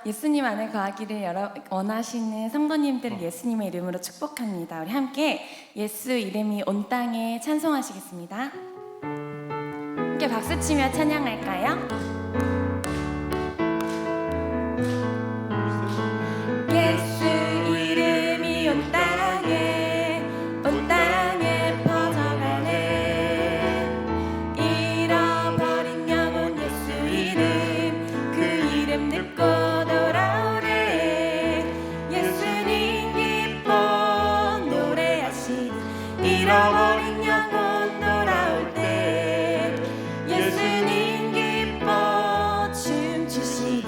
예수님 안에 거하기를 원하시는 성도님들을 예수님의 이름으로 축복합니다. 우리 함께 예수 이름이 온 땅에 찬송하시겠습니다. 함께 박수치며 찬양할까요? 예수 이름이 온 땅에 퍼져가네. 잃어버린 영혼 예수 이름, 그 이름 듣고 돌아오네. 예수님 기뻐 노래하시니 잃어버린 영혼 돌아올 때. 예수님 기뻐 춤추시니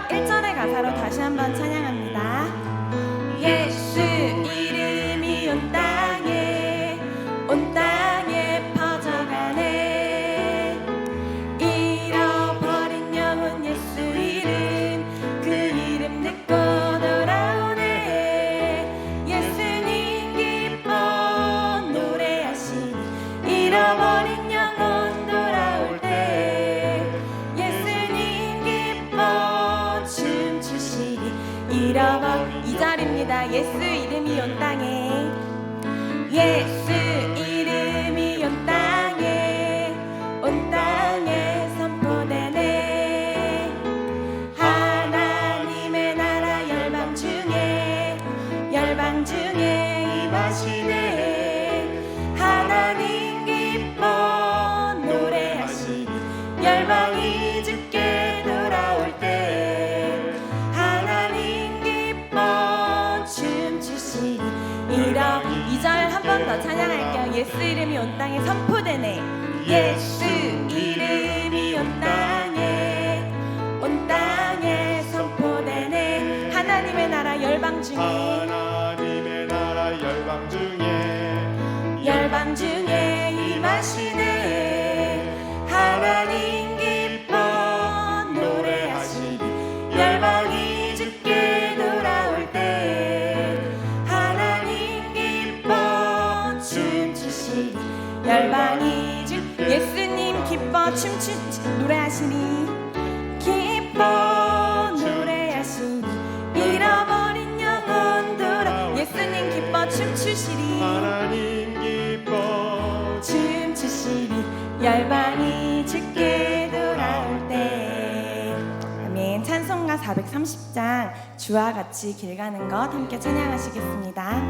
1절의 가사로 다시 한번 찬양합니다. 예수 이름이 온 땅에 퍼져가네. 잃어버린 영혼 예수 이름, 그 이름 듣고 돌아오네. 예수님 기뻐 노래하시니 잃어버린 영혼 돌아올 때. 예수님 기뻐 춤추시니 2절입니다. 예수 이름이 온 땅에, 예수 이름이 온 땅에 선포되네. 하나님의 나라 열방 중에 임하시네. 하나님 기뻐 노래하시니 열방이 주께 돌아올 때. 하나님 기뻐 춤추시니 2절 한 번 더 찬양할게요. 예수 이름이 온 땅에 선포되네. 예수 이름이 온 땅에 선포되네. 하나님의 나라 열방 중에 임하시네. 하나님 기뻐 노래하시니 열방이 주께 돌아올 때. 하나님 기뻐 춤추시니 열방이 예수님 기뻐 노래하시니 기뻐 노래하시니 잃어버린 영혼 돌아. 예수님 기뻐 춤추시니 하나님 기뻐 춤추시니 열방이 주께 돌아올 때. 아멘. 찬송가 430장 주와 같이 길 가는 것 함께 찬양하시겠습니다.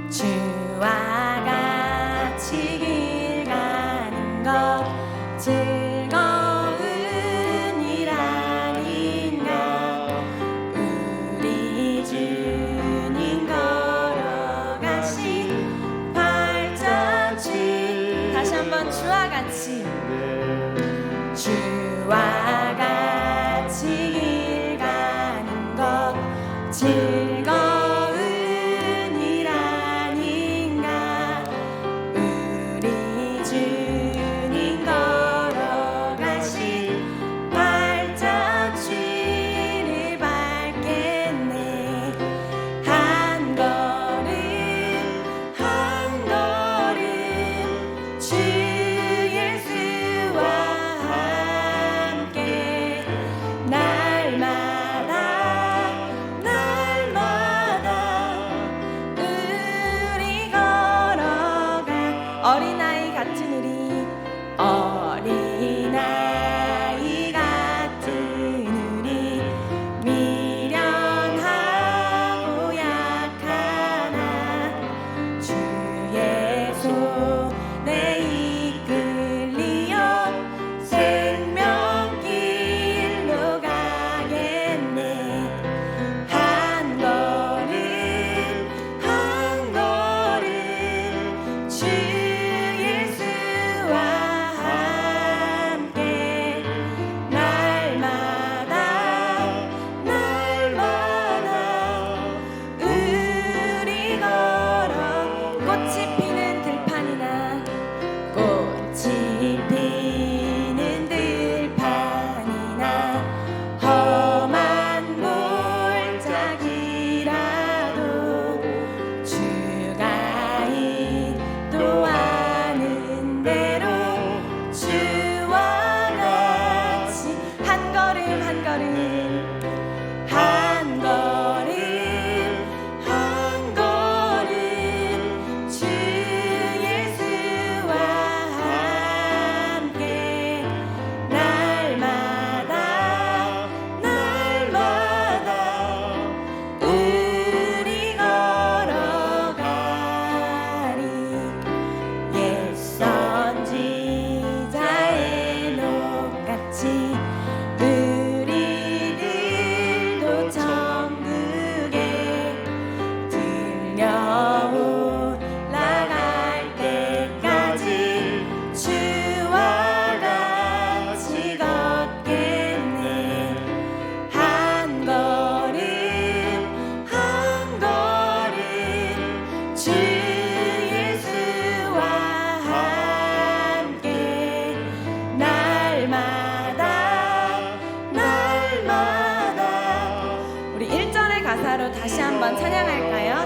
주와 같이 길 가는 것 즐거운 일 아닌가. 우리 주님 걸어가신 발자취. 다시 한번 주와 같이 길 가는 것 즐거운 일 아닌가. 우리 주님 걸어가신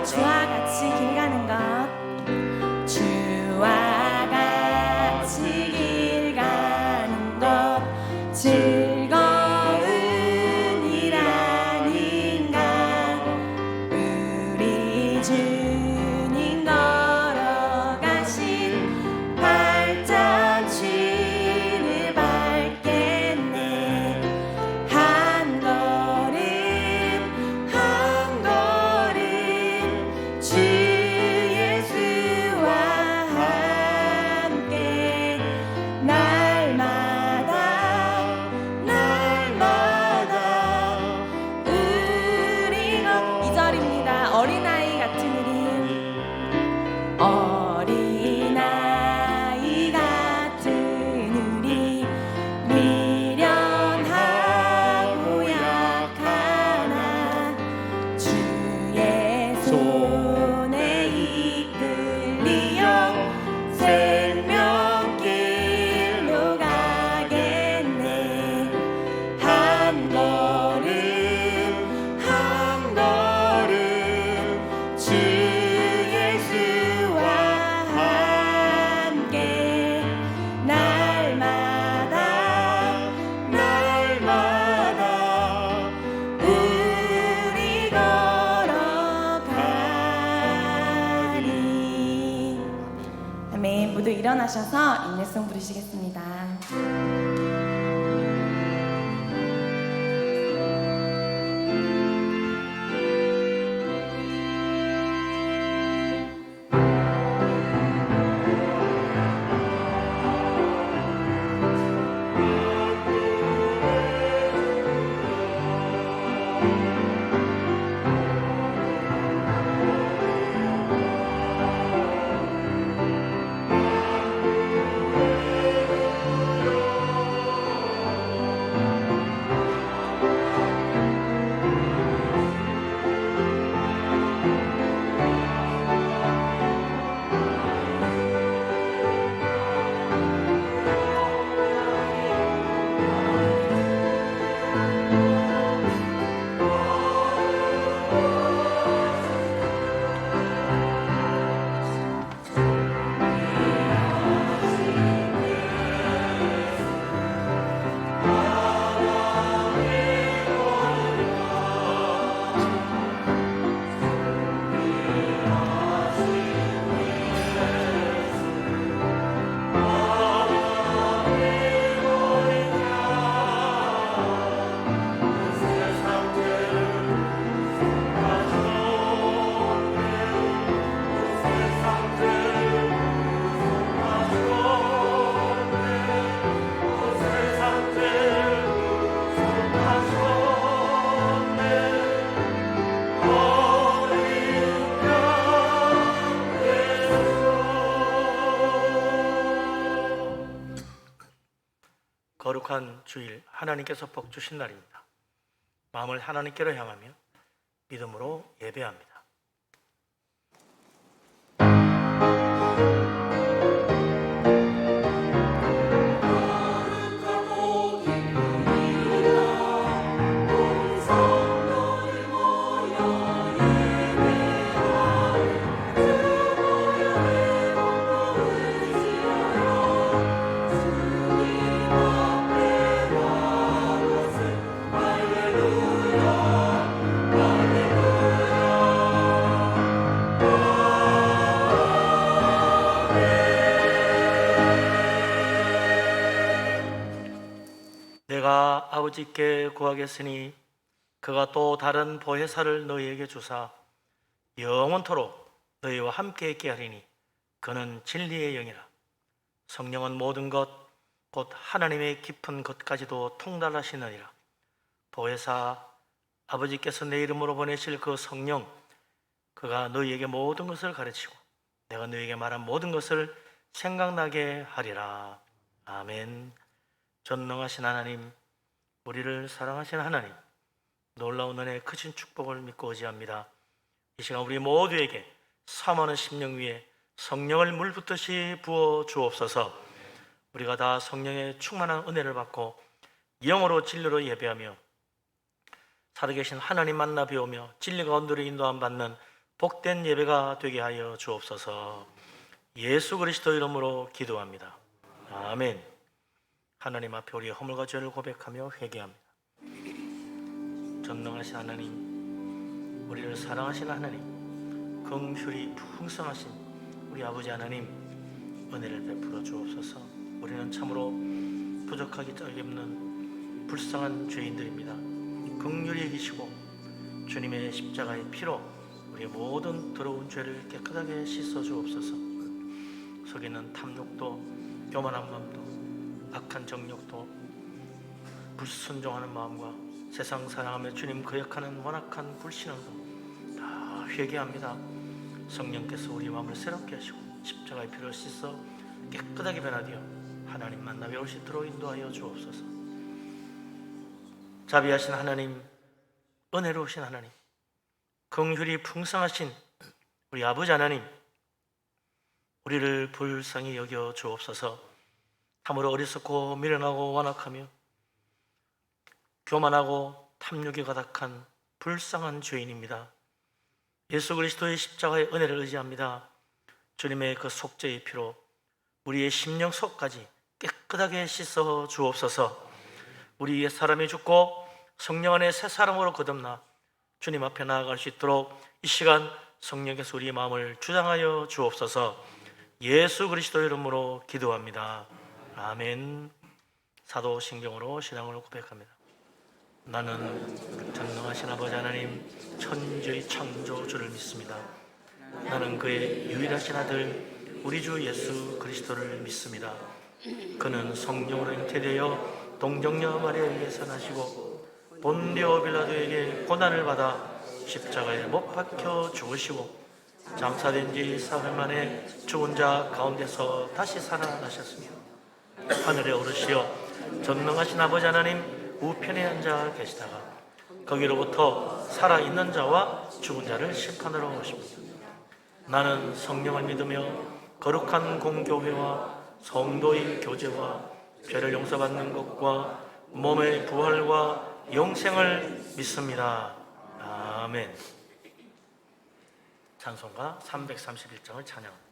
주와 같이 길 가는 것 주와 같이 길 가는 것 즐거운 일 아닌가 우리 주님 걸어가신 발자취를 밟겠네 한 걸음 한 걸음 주 예수와 함께 날마다 우리가 2절입니다. 어린아이 같은 우리 어린아이 같은 우리 미련하고 약하나 주의 손에 이끌리어 생명길로 가겠네 한 걸음 한 걸음 주 예수와 함께 날마다 우리 걸어가리. 아멘. 모두 일어나셔서 인내송 부르시겠습니다. 거룩한 주일, 하나님께서 복 주신 날입니다. 마음을 하나님께로 향하며 믿음으로 예배합니다. 내가 아버지께 구하겠으니 그가 또 다른 보혜사를 너희에게 주사 영원토록 너희와 함께 있게 하리니 그는 진리의 영이라. 성령은 모든 것 곧 하나님의 깊은 것까지도 통달하시느니라. 보혜사 아버지께서 내 이름으로 보내실 그 성령, 그가 너희에게 모든 것을 가르치고 내가 너희에게 말한 모든 것을 생각나게 하리라. 아멘. 전능하신 하나님, 우리를 사랑하신 하나님, 놀라운 은혜의 크신 축복을 믿고 의지합니다. 이 시간 우리 모두에게 사모하는 심령 위에 성령을 물붓듯이 부어 주옵소서. 우리가 다 성령의 충만한 은혜를 받고 영으로 진리로 예배하며 살아계신 하나님 만나 배우며 진리 가운데로 인도함 받는 복된 예배가 되게 하여 주옵소서. 예수 그리스도 이름으로 기도합니다. 아멘. 하나님 앞에 우리의 허물과 죄를 고백하며 회개합니다. 전능하신 하나님, 우리를 사랑하신 하나님, 긍휼이 풍성하신 우리 아버지 하나님, 은혜를 베풀어 주옵소서. 우리는 참으로 부족하기 짝이 없는 불쌍한 죄인들입니다. 긍휼히 여기시고 주님의 십자가의 피로 우리의 모든 더러운 죄를 깨끗하게 씻어 주옵소서. 속이는 탐욕도, 교만한 마음도, 악한 정욕도, 불순종하는 마음과 세상 사랑하며 주님 거역하는 완악한 불신앙도 다 회개합니다. 성령께서 우리 마음을 새롭게 하시고 십자가의 피로 씻어 깨끗하게 변화되어 하나님 만나 배울 수 있도록 인도하여 주옵소서. 자비하신 하나님, 은혜로우신 하나님, 긍휼이 풍성하신 우리 아버지 하나님, 우리를 불쌍히 여겨 주옵소서. 참으로 어리석고 미련하고 완악하며 교만하고 탐욕에 가득한 불쌍한 죄인입니다. 예수 그리스도의 십자가의 은혜를 의지합니다. 주님의 그 속죄의 피로 우리의 심령 속까지 깨끗하게 씻어 주옵소서. 우리 옛 사람이 죽고 성령 안에 새 사람으로 거듭나 주님 앞에 나아갈 수 있도록 이 시간 성령께서 우리의 마음을 주장하여 주옵소서. 예수 그리스도 이름으로 기도합니다. 아멘. 사도신경으로 신앙을 고백합니다. 나는 전능하신 아버지 하나님 천지의 창조주를 믿습니다. 나는 그의 유일하신 아들 우리 주 예수 그리스도를 믿습니다. 그는 성령으로 잉태되어 동정녀 마리아에 의해서 나시고 본디오 빌라도에게 고난을 받아 십자가에 못 박혀 죽으시고 장사된 지 사흘 만에 죽은 자 가운데서 다시 살아나셨으며 하늘에 오르시어 전능하신 아버지 하나님 우편에 앉아 계시다가 거기로부터 살아있는 자와 죽은 자를 심판하러 오십니다. 나는 성령을 믿으며 거룩한 공교회와 성도의 교제와 죄를 용서받는 것과 몸의 부활과 영생을 믿습니다. 아멘. 찬송가 331장을 찬양합니다.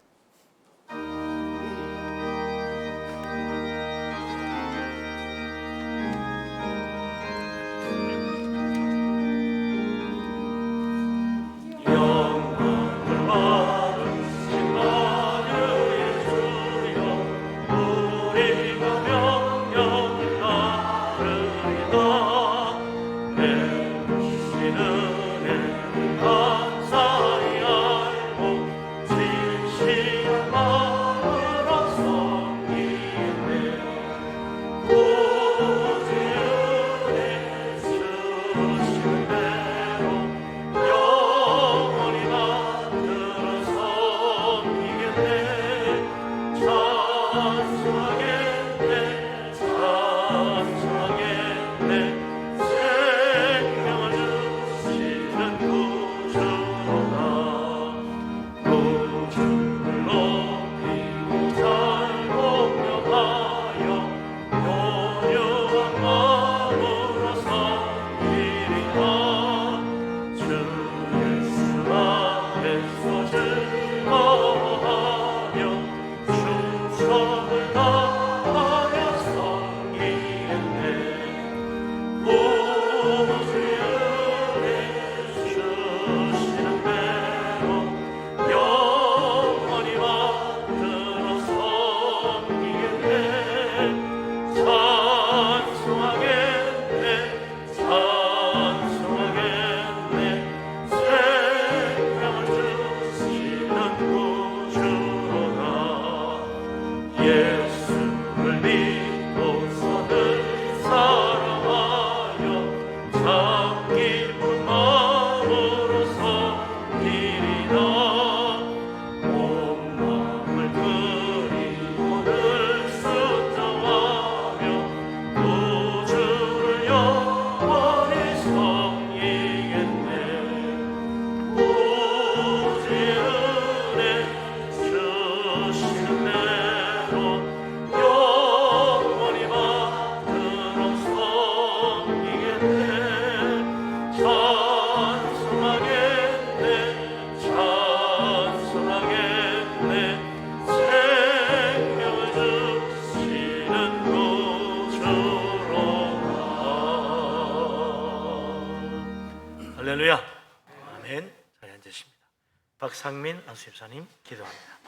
박상민 안수집사님 기도합니다.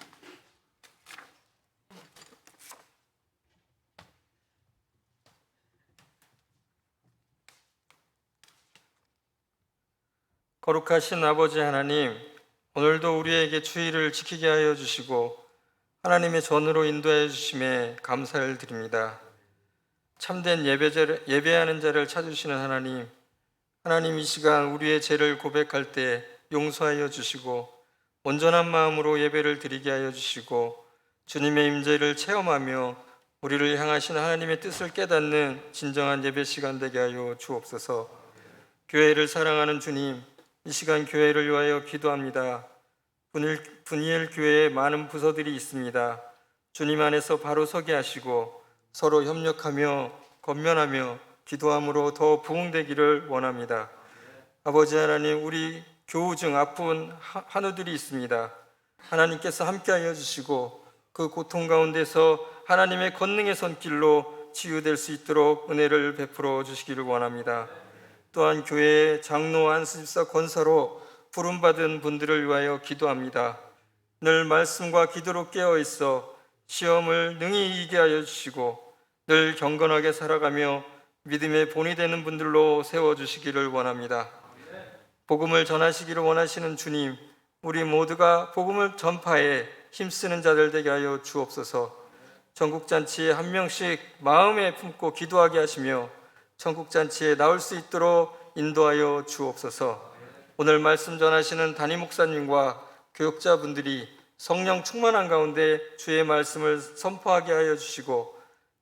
거룩하신 아버지 하나님, 오늘도 우리에게 주의를 지키게 하여 주시고 하나님의 전으로 인도하여 주심에 감사를 드립니다. 참된 예배하는 자를 찾으시는 하나님, 하나님 이 시간 우리의 죄를 고백할 때 용서하여 주시고 온전한 마음으로 예배를 드리게 하여 주시고 주님의 임재를 체험하며 우리를 향하신 하나님의 뜻을 깨닫는 진정한 예배 시간 되게 하여 주옵소서. 교회를 사랑하는 주님, 이 시간 교회를 위하여 기도합니다. 분이엘 교회에 많은 부서들이 있습니다. 주님 안에서 바로 서게 하시고 서로 협력하며 건면하며 기도함으로 더 부흥되기를 원합니다. 아버지 하나님, 우리 교우 중 아픈 한우들이 있습니다. 하나님께서 함께하여 주시고 그 고통 가운데서 하나님의 권능의 손길로 치유될 수 있도록 은혜를 베풀어 주시기를 원합니다. 또한 교회의 장로, 안수집사, 권사로 부름받은 분들을 위하여 기도합니다. 늘 말씀과 기도로 깨어있어 시험을 능히 이기게 하여 주시고 늘 경건하게 살아가며 믿음의 본이 되는 분들로 세워주시기를 원합니다. 복음을 전하시기를 원하시는 주님, 우리 모두가 복음을 전파에 힘쓰는 자들 되게 하여 주옵소서. 전국잔치에 한 명씩 마음에 품고 기도하게 하시며 천국잔치에 나올 수 있도록 인도하여 주옵소서. 오늘 말씀 전하시는 담임 목사님과 교육자분들이 성령 충만한 가운데 주의 말씀을 선포하게 하여 주시고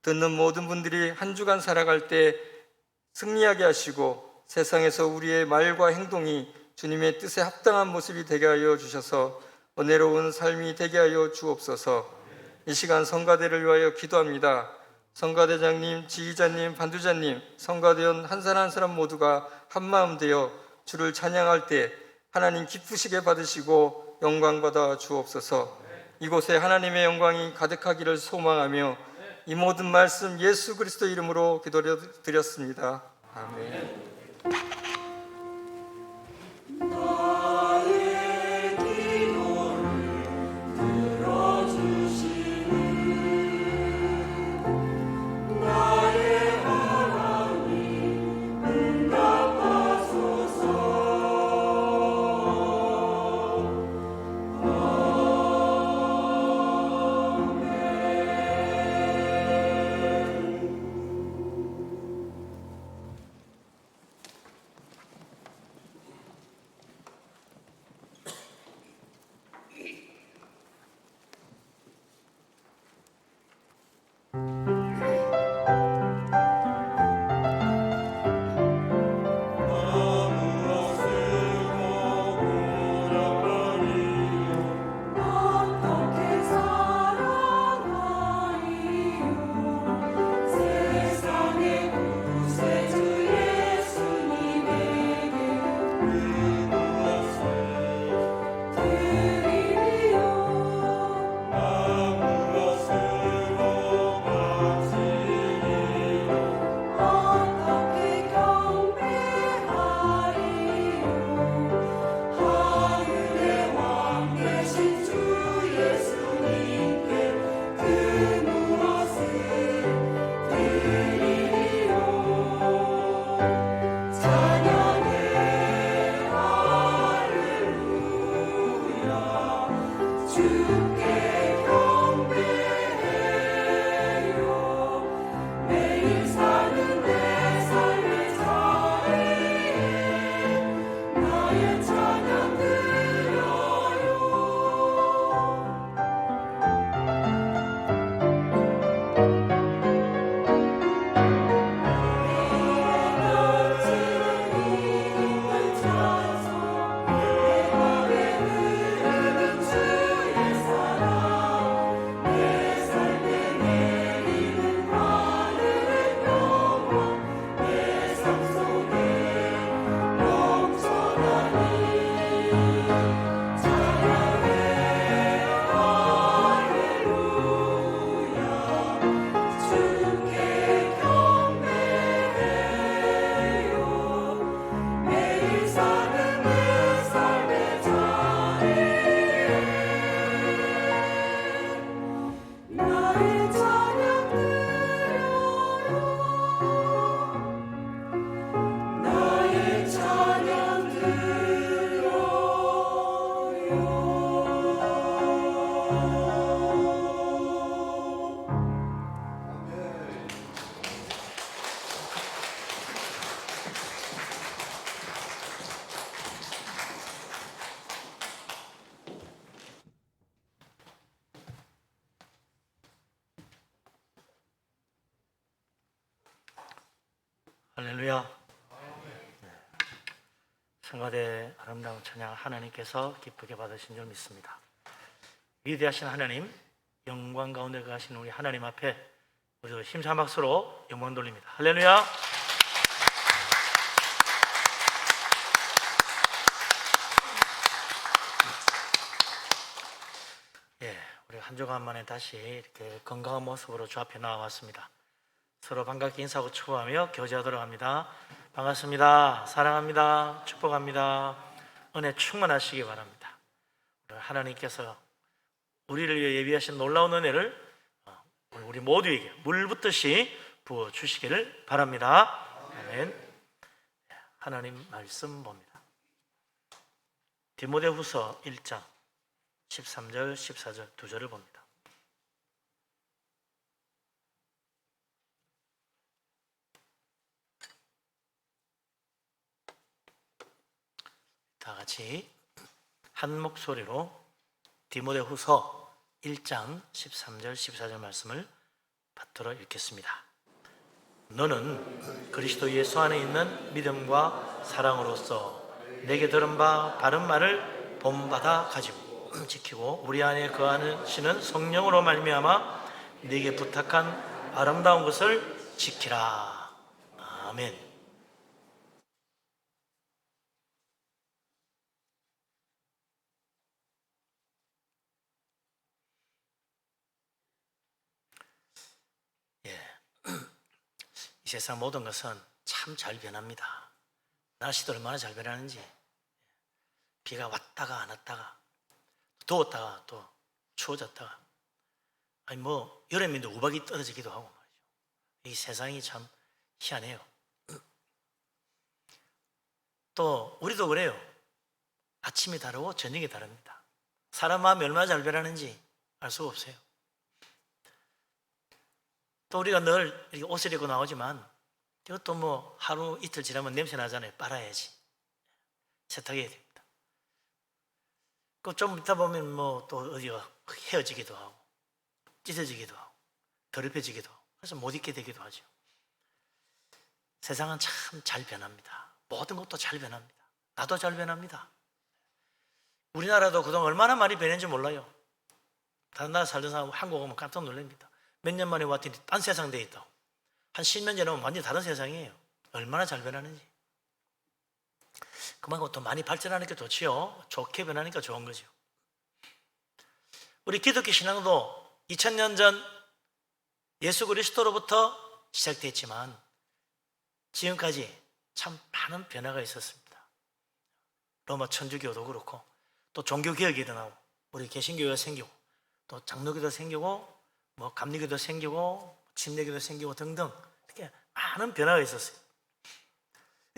듣는 모든 분들이 한 주간 살아갈 때 승리하게 하시고 세상에서 우리의 말과 행동이 주님의 뜻에 합당한 모습이 되게 하여 주셔서 은혜로운 삶이 되게 하여 주옵소서. 이 시간 성가대를 위하여 기도합니다. 성가대장님, 지휘자님, 반두자님, 성가대원 한 사람 한 사람 모두가 한마음 되어 주를 찬양할 때 하나님 기쁘시게 받으시고 영광 받아 주옵소서. 이곳에 하나님의 영광이 가득하기를 소망하며 이 모든 말씀 예수 그리스도 이름으로 기도드렸습니다. 아멘. 사랑 할렐루야. 성가대 아름다운 찬양 하나님께서 기쁘게 받으신 줄 믿습니다. 위대하신 하나님, 영광 가운데 가신 우리 하나님 앞에 우리 힘찬 박수로 영광 돌립니다. 할렐루야. 우리 한 주간 만에 다시 이렇게 건강한 모습으로 주 앞에 나와왔습니다. 서로 반갑게 인사하고 축복하며 교제하도록 합니다. 반갑습니다. 사랑합니다. 축복합니다. 은혜 충만하시기 바랍니다. 하나님께서 우리를 위해 예비하신 놀라운 은혜를 우리 모두에게 물 붓듯이 부어주시기를 바랍니다. 아멘. 하나님 말씀 봅니다. 디모데후서 1장 13절, 14절 두 절을 봅니다. 다 같이 한 목소리로 디모데후서 1장 13절, 14절 말씀을 받들어 읽겠습니다. 너는 그리스도 예수 안에 있는 믿음과 사랑으로서 내게 들은 바 바른 말을 본받아 가지고 지키고 우리 안에 거하시는 성령으로 말미암아 네게 부탁한 아름다운 것을 지키라. 아멘. 이 세상 모든 것은 참 잘 변합니다. 날씨도 얼마나 잘 변하는지. 비가 왔다가 안 왔다가, 더웠다가 또 추워졌다가, 아니 뭐 여름인데 우박이 떨어지기도 하고 말이죠. 이 세상이 참 희한해요. 또 우리도 그래요. 아침이 다르고 저녁이 다릅니다. 사람 마음이 얼마나 잘 변하는지 알 수가 없어요. 또 우리가 늘 이렇게 옷을 입고 나오지만 이것도 뭐 하루 이틀 지나면 냄새 나잖아요. 빨아야지. 세탁해야 됩니다. 그 좀 있다 보면 뭐 또 어디가 헤어지기도 하고 찢어지기도 하고 더럽혀지기도 하고 그래서 못 입게 되기도 하죠. 세상은 참 잘 변합니다. 모든 것도 잘 변합니다. 나도 잘 변합니다. 우리나라도 그동안 얼마나 많이 변했는지 몰라요. 다른 나라 살던 사람 한국 오면 깜짝 놀랍니다. 몇 년 만에 왔더니 딴 세상 돼 있다고. 한 10년 전에 오면 완전히 다른 세상이에요. 얼마나 잘 변하는지. 그만큼 또 많이 발전하니까 좋지요. 좋게 변하니까 좋은 거죠. 우리 기독교 신앙도 2000년 전 예수 그리스도로부터 시작됐지만 지금까지 참 많은 변화가 있었습니다. 로마 천주교도 그렇고 또 종교개혁이 일어나고 우리 개신교가 생기고 또 장로교도 생기고 뭐 감리교도 생기고 침례교도 생기고 등등 이렇게 많은 변화가 있었어요.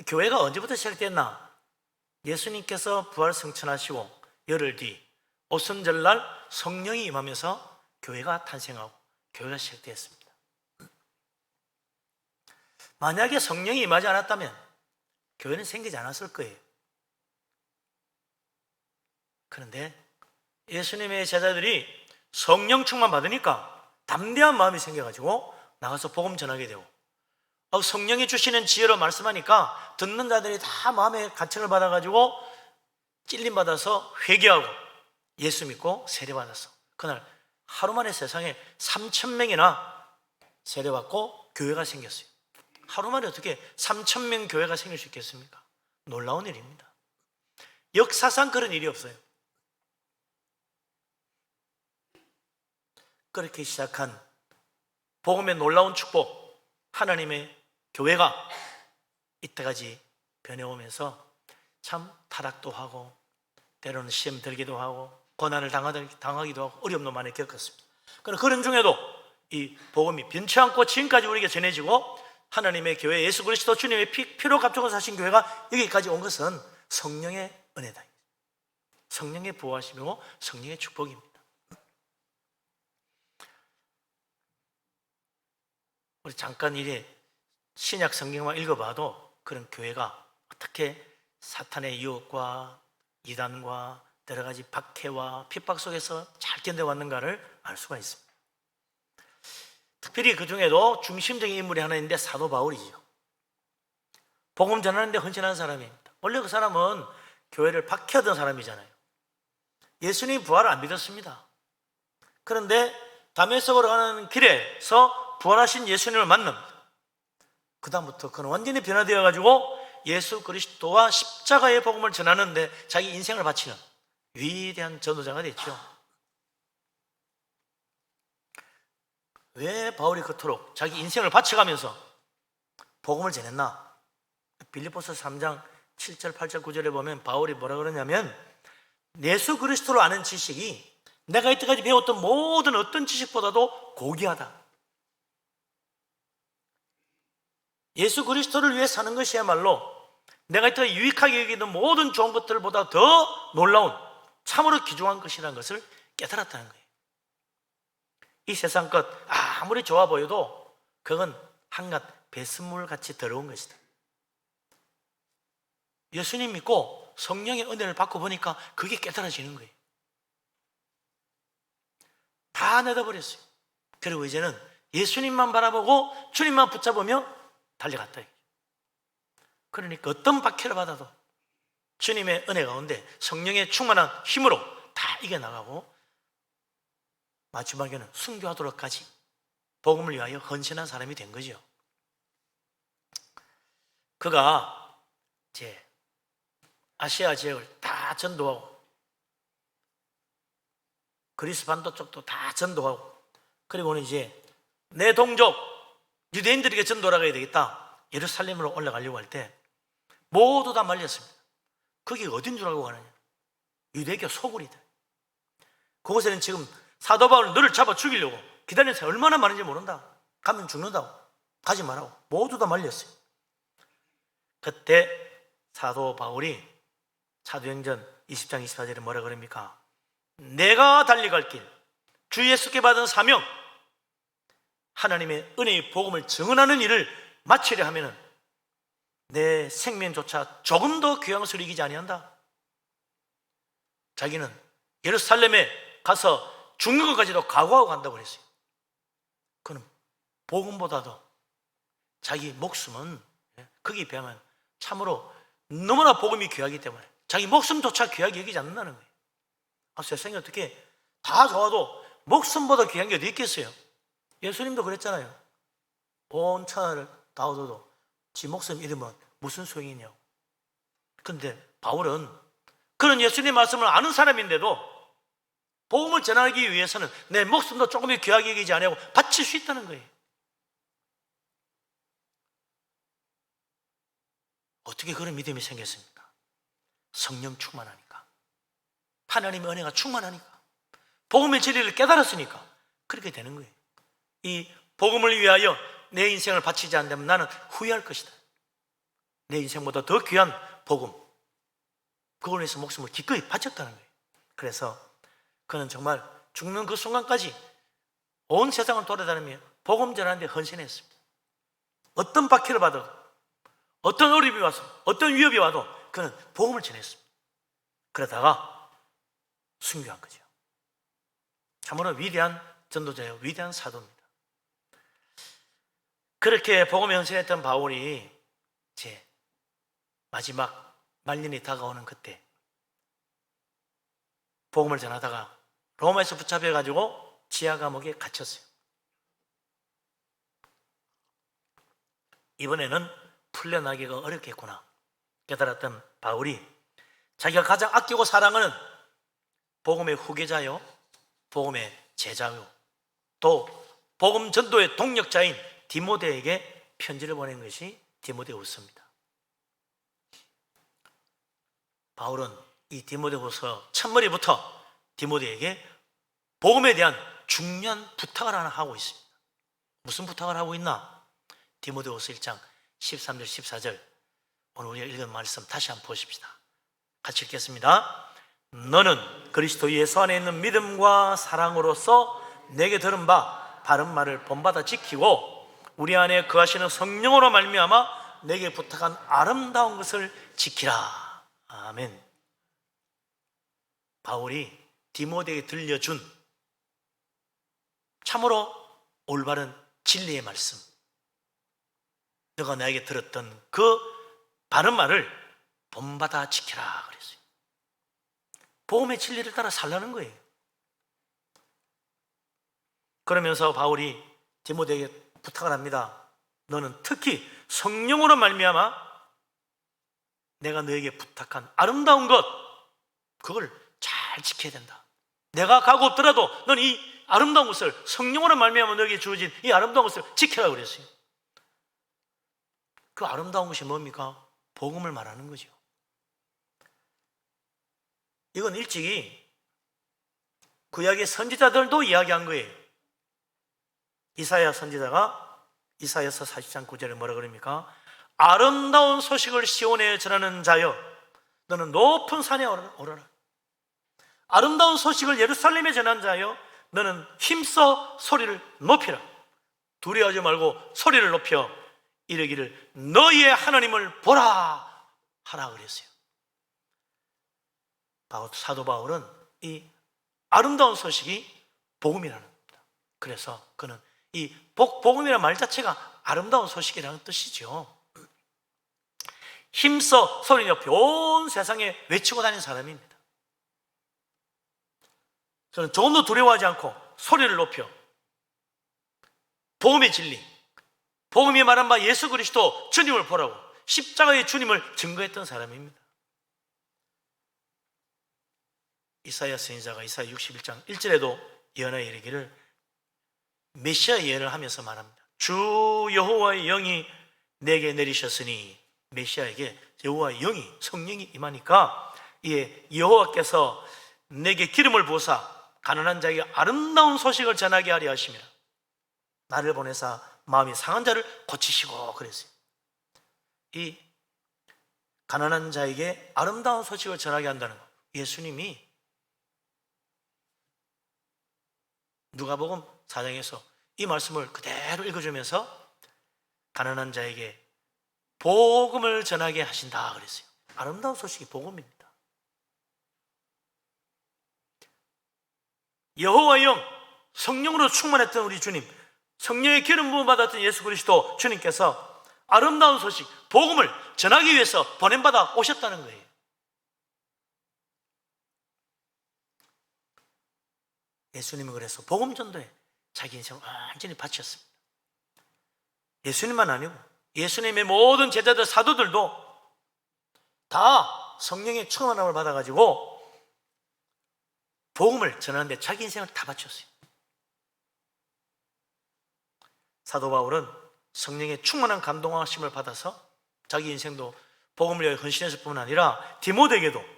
교회가 언제부터 시작됐나? 예수님께서 부활 승천하시고 열흘 뒤 오순절날 성령이 임하면서 교회가 탄생하고 교회가 시작되었습니다. 만약에 성령이 임하지 않았다면 교회는 생기지 않았을 거예요. 그런데 예수님의 제자들이 성령 충만 받으니까 담대한 마음이 생겨가지고 나가서 복음 전하게 되고 성령이 주시는 지혜로 말씀하니까 듣는 자들이 다 마음의 가책을 받아가지고 찔림받아서 회개하고 예수 믿고 세례받았어. 그날 하루 만에 세상에 3,000명이나 세례받고 교회가 생겼어요. 하루 만에 어떻게 3,000명 교회가 생길 수 있겠습니까? 놀라운 일입니다. 역사상 그런 일이 없어요. 그렇게 시작한 복음의 놀라운 축복, 하나님의 교회가 이때까지 변해오면서 참 타락도 하고 때로는 시험 들기도 하고 고난을 당하기도 하고 어려움도 많이 겪었습니다. 그런 중에도 이 복음이 변치 않고 지금까지 우리에게 전해지고 하나님의 교회 예수 그리스도 주님의 피로 값주고 사신 교회가 여기까지 온 것은 성령의 은혜다. 성령의 보호하심이고 성령의 축복입니다. 우리 잠깐 이래 신약 성경만 읽어봐도 그런 교회가 어떻게 사탄의 유혹과 이단과 여러 가지 박해와 핍박 속에서 잘 견뎌왔는가를 알 수가 있습니다. 특별히 그 중에도 중심적인 인물이 하나 있는데 사도 바울이죠. 복음 전하는데 헌신한 사람입니다. 원래 그 사람은 교회를 박해하던 사람이잖아요. 예수님 부활을 안 믿었습니다. 그런데 다메섹으로 가는 길에서 부활하신 예수님을 만납니다. 그 다음부터 그는 완전히 변화되어 가지고 예수 그리스도와 십자가의 복음을 전하는데 자기 인생을 바치는 위대한 전도자가 됐죠. 왜 바울이 그토록 자기 인생을 바쳐가면서 복음을 전했나? 빌립보서 3장 7절, 8절, 9절에 보면 바울이 뭐라 그러냐면 예수 그리스도를 아는 지식이 내가 이때까지 배웠던 모든 어떤 지식보다도 고귀하다. 예수 그리스도를 위해 사는 것이야말로 내가 이때까지 유익하게 여기던 모든 좋은 것들보다 더 놀라운 참으로 귀중한 것이라는 것을 깨달았다는 거예요. 이 세상 것 아무리 좋아 보여도 그건 한낱 배설물같이 더러운 것이다. 예수님 믿고 성령의 은혜를 받고 보니까 그게 깨달아지는 거예요. 다 내다버렸어요. 그리고 이제는 예수님만 바라보고 주님만 붙잡으며 달려갔다. 그러니까 어떤 박해를 받아도 주님의 은혜 가운데 성령의 충만한 힘으로 다 이겨나가고 마지막에는 순교하도록까지 복음을 위하여 헌신한 사람이 된 거죠. 그가 이제 아시아 지역을 다 전도하고 그리스 반도 쪽도 다 전도하고 그리고는 이제 내 동족 유대인들에게 전도를 해야 되겠다. 예루살렘으로 올라가려고 할 때 모두 다 말렸습니다. 그게 어딘 줄 알고 가느냐? 유대교 소굴이다. 그곳에는 지금 사도 바울 너를 잡아 죽이려고 기다리는 사람이 얼마나 많은지 모른다. 가면 죽는다고. 가지 말라고. 모두 다 말렸어요. 그때 사도 바울이 사도행전 20장 24절에 뭐라 그럽니까? 내가 달려갈 길, 주 예수께 받은 사명, 하나님의 은혜의 복음을 증언하는 일을 마치려 하면은 내 생명조차 조금 더 귀한 것을 이기지 아니한다. 자기는 예루살렘에 가서 죽는 것까지도 각오하고 간다고 그랬어요. 그는 복음보다도 자기 목숨은 거기에 비하면 참으로 너무나 복음이 귀하기 때문에 자기 목숨조차 귀하게 여기지 않는다는 거예요. 세상에 어떻게 다 좋아도 목숨보다 귀한 게 어디 있겠어요? 예수님도 그랬잖아요. 온 천하를 다 얻어도 지 목숨 잃으면 무슨 소용이 있냐고. 그런데 바울은 그런 예수님 말씀을 아는 사람인데도 복음을 전하기 위해서는 내 목숨도 조금이 귀하게 여기지 아니하고 바칠 수 있다는 거예요. 어떻게 그런 믿음이 생겼습니까? 성령 충만하니까, 하나님의 은혜가 충만하니까, 복음의 진리를 깨달았으니까 그렇게 되는 거예요. 이 복음을 위하여 내 인생을 바치지 않는다면 나는 후회할 것이다. 내 인생보다 더 귀한 복음, 그걸 위해서 목숨을 기꺼이 바쳤다는 거예요. 그래서 그는 정말 죽는 그 순간까지 온 세상을 돌아다니며 복음 전하는 데 헌신했습니다. 어떤 박해를 받아도, 어떤 어려움이 와서, 어떤 위협이 와도 그는 복음을 전했습니다. 그러다가 순교한 거죠. 참으로 위대한 전도자예요. 위대한 사도입니다. 그렇게 복음에 헌신했던 바울이 이제 마지막 말년이 다가오는 그때 복음을 전하다가 로마에서 붙잡혀가지고 지하 감옥에 갇혔어요. 이번에는 풀려나기가 어렵겠구나 깨달았던 바울이 자기가 가장 아끼고 사랑하는 복음의 후계자요, 복음의 제자요, 또 복음 전도의 동력자인 디모데에게 편지를 보낸 것이 디모데후서입니다. 바울은 이 디모데후서 첫머리부터 디모데에게 복음에 대한 중요한 부탁을 하나 하고 있습니다. 무슨 부탁을 하고 있나? 디모데후서 1장 13절 14절 오늘 우리가 읽은 말씀 다시 한번 보십시다. 같이 읽겠습니다. 너는 그리스도 예수 안에 있는 믿음과 사랑으로서 내게 들은 바 바른 말을 본받아 지키고 우리 안에 거하시는 성령으로 말미암아 내게 부탁한 아름다운 것을 지키라. 아멘. 바울이 디모데에게 들려준 참으로 올바른 진리의 말씀, 너가 나에게 들었던 그 바른 말을 본받아 지켜라 그랬어요. 복음의 진리를 따라 살라는 거예요. 그러면서 바울이 디모데에게 부탁을 합니다. 너는 특히 성령으로 말미암아 내가 너에게 부탁한 아름다운 것, 그걸 잘 지켜야 된다. 내가 가고 없더라도 너는 이 아름다운 것을, 성령으로 말미암아 너에게 주어진 이 아름다운 것을 지켜라 그랬어요. 그 아름다운 것이 뭡니까? 복음을 말하는 거죠. 이건 일찍이 구약의 선지자들도 이야기한 거예요. 이사야 선지자가 이사야서 40장 9절에 뭐라 그럽니까? 아름다운 소식을 시온에 전하는 자여, 너는 높은 산에 오르라. 아름다운 소식을 예루살렘에 전하는 자여, 너는 힘써 소리를 높이라. 두려워하지 말고 소리를 높여 이르기를 너희의 하나님을 보라 하라 그랬어요. 사도 바울은 이 아름다운 소식이 복음이라는 겁니다. 그래서 그는 이 복음이라는 말 자체가 아름다운 소식이라는 뜻이죠. 힘써 소리 높여 온 세상에 외치고 다니는 사람입니다. 저는 조금도 두려워하지 않고 소리를 높여 복음의 진리, 복음이 말한 바 예수 그리스도 주님을 보라고 십자가의 주님을 증거했던 사람입니다. 이사야 선지자가 이사야 61장 1절에도 예언하여 이르기를 메시아 예언을 하면서 말합니다. 주 여호와의 영이 내게 내리셨으니, 메시아에게 여호와의 영이, 성령이 임하니까 이에 여호와께서 내게 기름을 부으사 가난한 자에게 아름다운 소식을 전하게 하려 하심이라. 나를 보내사 마음이 상한 자를 고치시고 그랬어요. 이 가난한 자에게 아름다운 소식을 전하게 한다는 것, 예수님이 누가복음 4장에서 이 말씀을 그대로 읽어주면서 가난한 자에게 복음을 전하게 하신다 그랬어요. 아름다운 소식이 복음입니다. 여호와의 영, 성령으로 충만했던 우리 주님, 성령의 기름 부음 받았던 예수 그리스도 주님께서 아름다운 소식, 복음을 전하기 위해서 보냄받아 오셨다는 거예요. 예수님은 그래서 복음 전도에 자기 인생을 완전히 바쳤습니다. 예수님만 아니고 예수님의 모든 제자들, 사도들도 다 성령의 충만함을 받아가지고 복음을 전하는데 자기 인생을 다 바쳤어요. 사도 바울은 성령의 충만한 감동하심을 받아서 자기 인생도 복음을 위해 헌신했을 뿐만 아니라 디모데에게도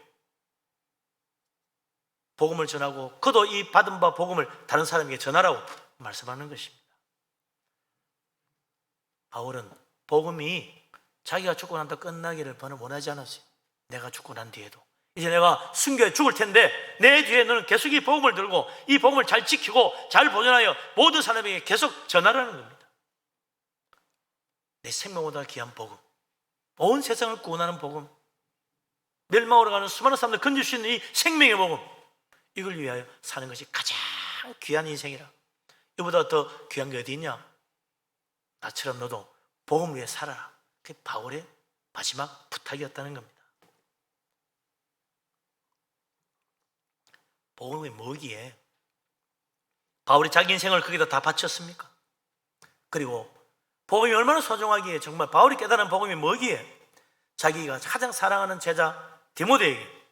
복음을 전하고 그도 이 받은 바 복음을 다른 사람에게 전하라고 말씀하는 것입니다. 바울은 복음이 자기가 죽고 난다 끝나기를 원하지 않았어요. 내가 죽고 난 뒤에도 이제 내가 순교해 죽을 텐데 내 뒤에 너는 계속 이 복음을 들고 이 복음을 잘 지키고 잘 보존하여 모든 사람에게 계속 전하라는 겁니다. 내 생명보다 귀한 복음, 온 세상을 구원하는 복음, 멸망으로 가는 수많은 사람들 건질 수 있는 이 생명의 복음, 이걸 위하여 사는 것이 가장 귀한 인생이라. 이보다 더 귀한 게 어디 있냐? 나처럼 너도 복음 위해 살아라. 그게 바울의 마지막 부탁이었다는 겁니다. 복음이 뭐기에 바울이 자기 인생을 거기다 다 바쳤습니까? 그리고 복음이 얼마나 소중하기에, 정말 바울이 깨달은 복음이 뭐기에 자기가 가장 사랑하는 제자 디모데에게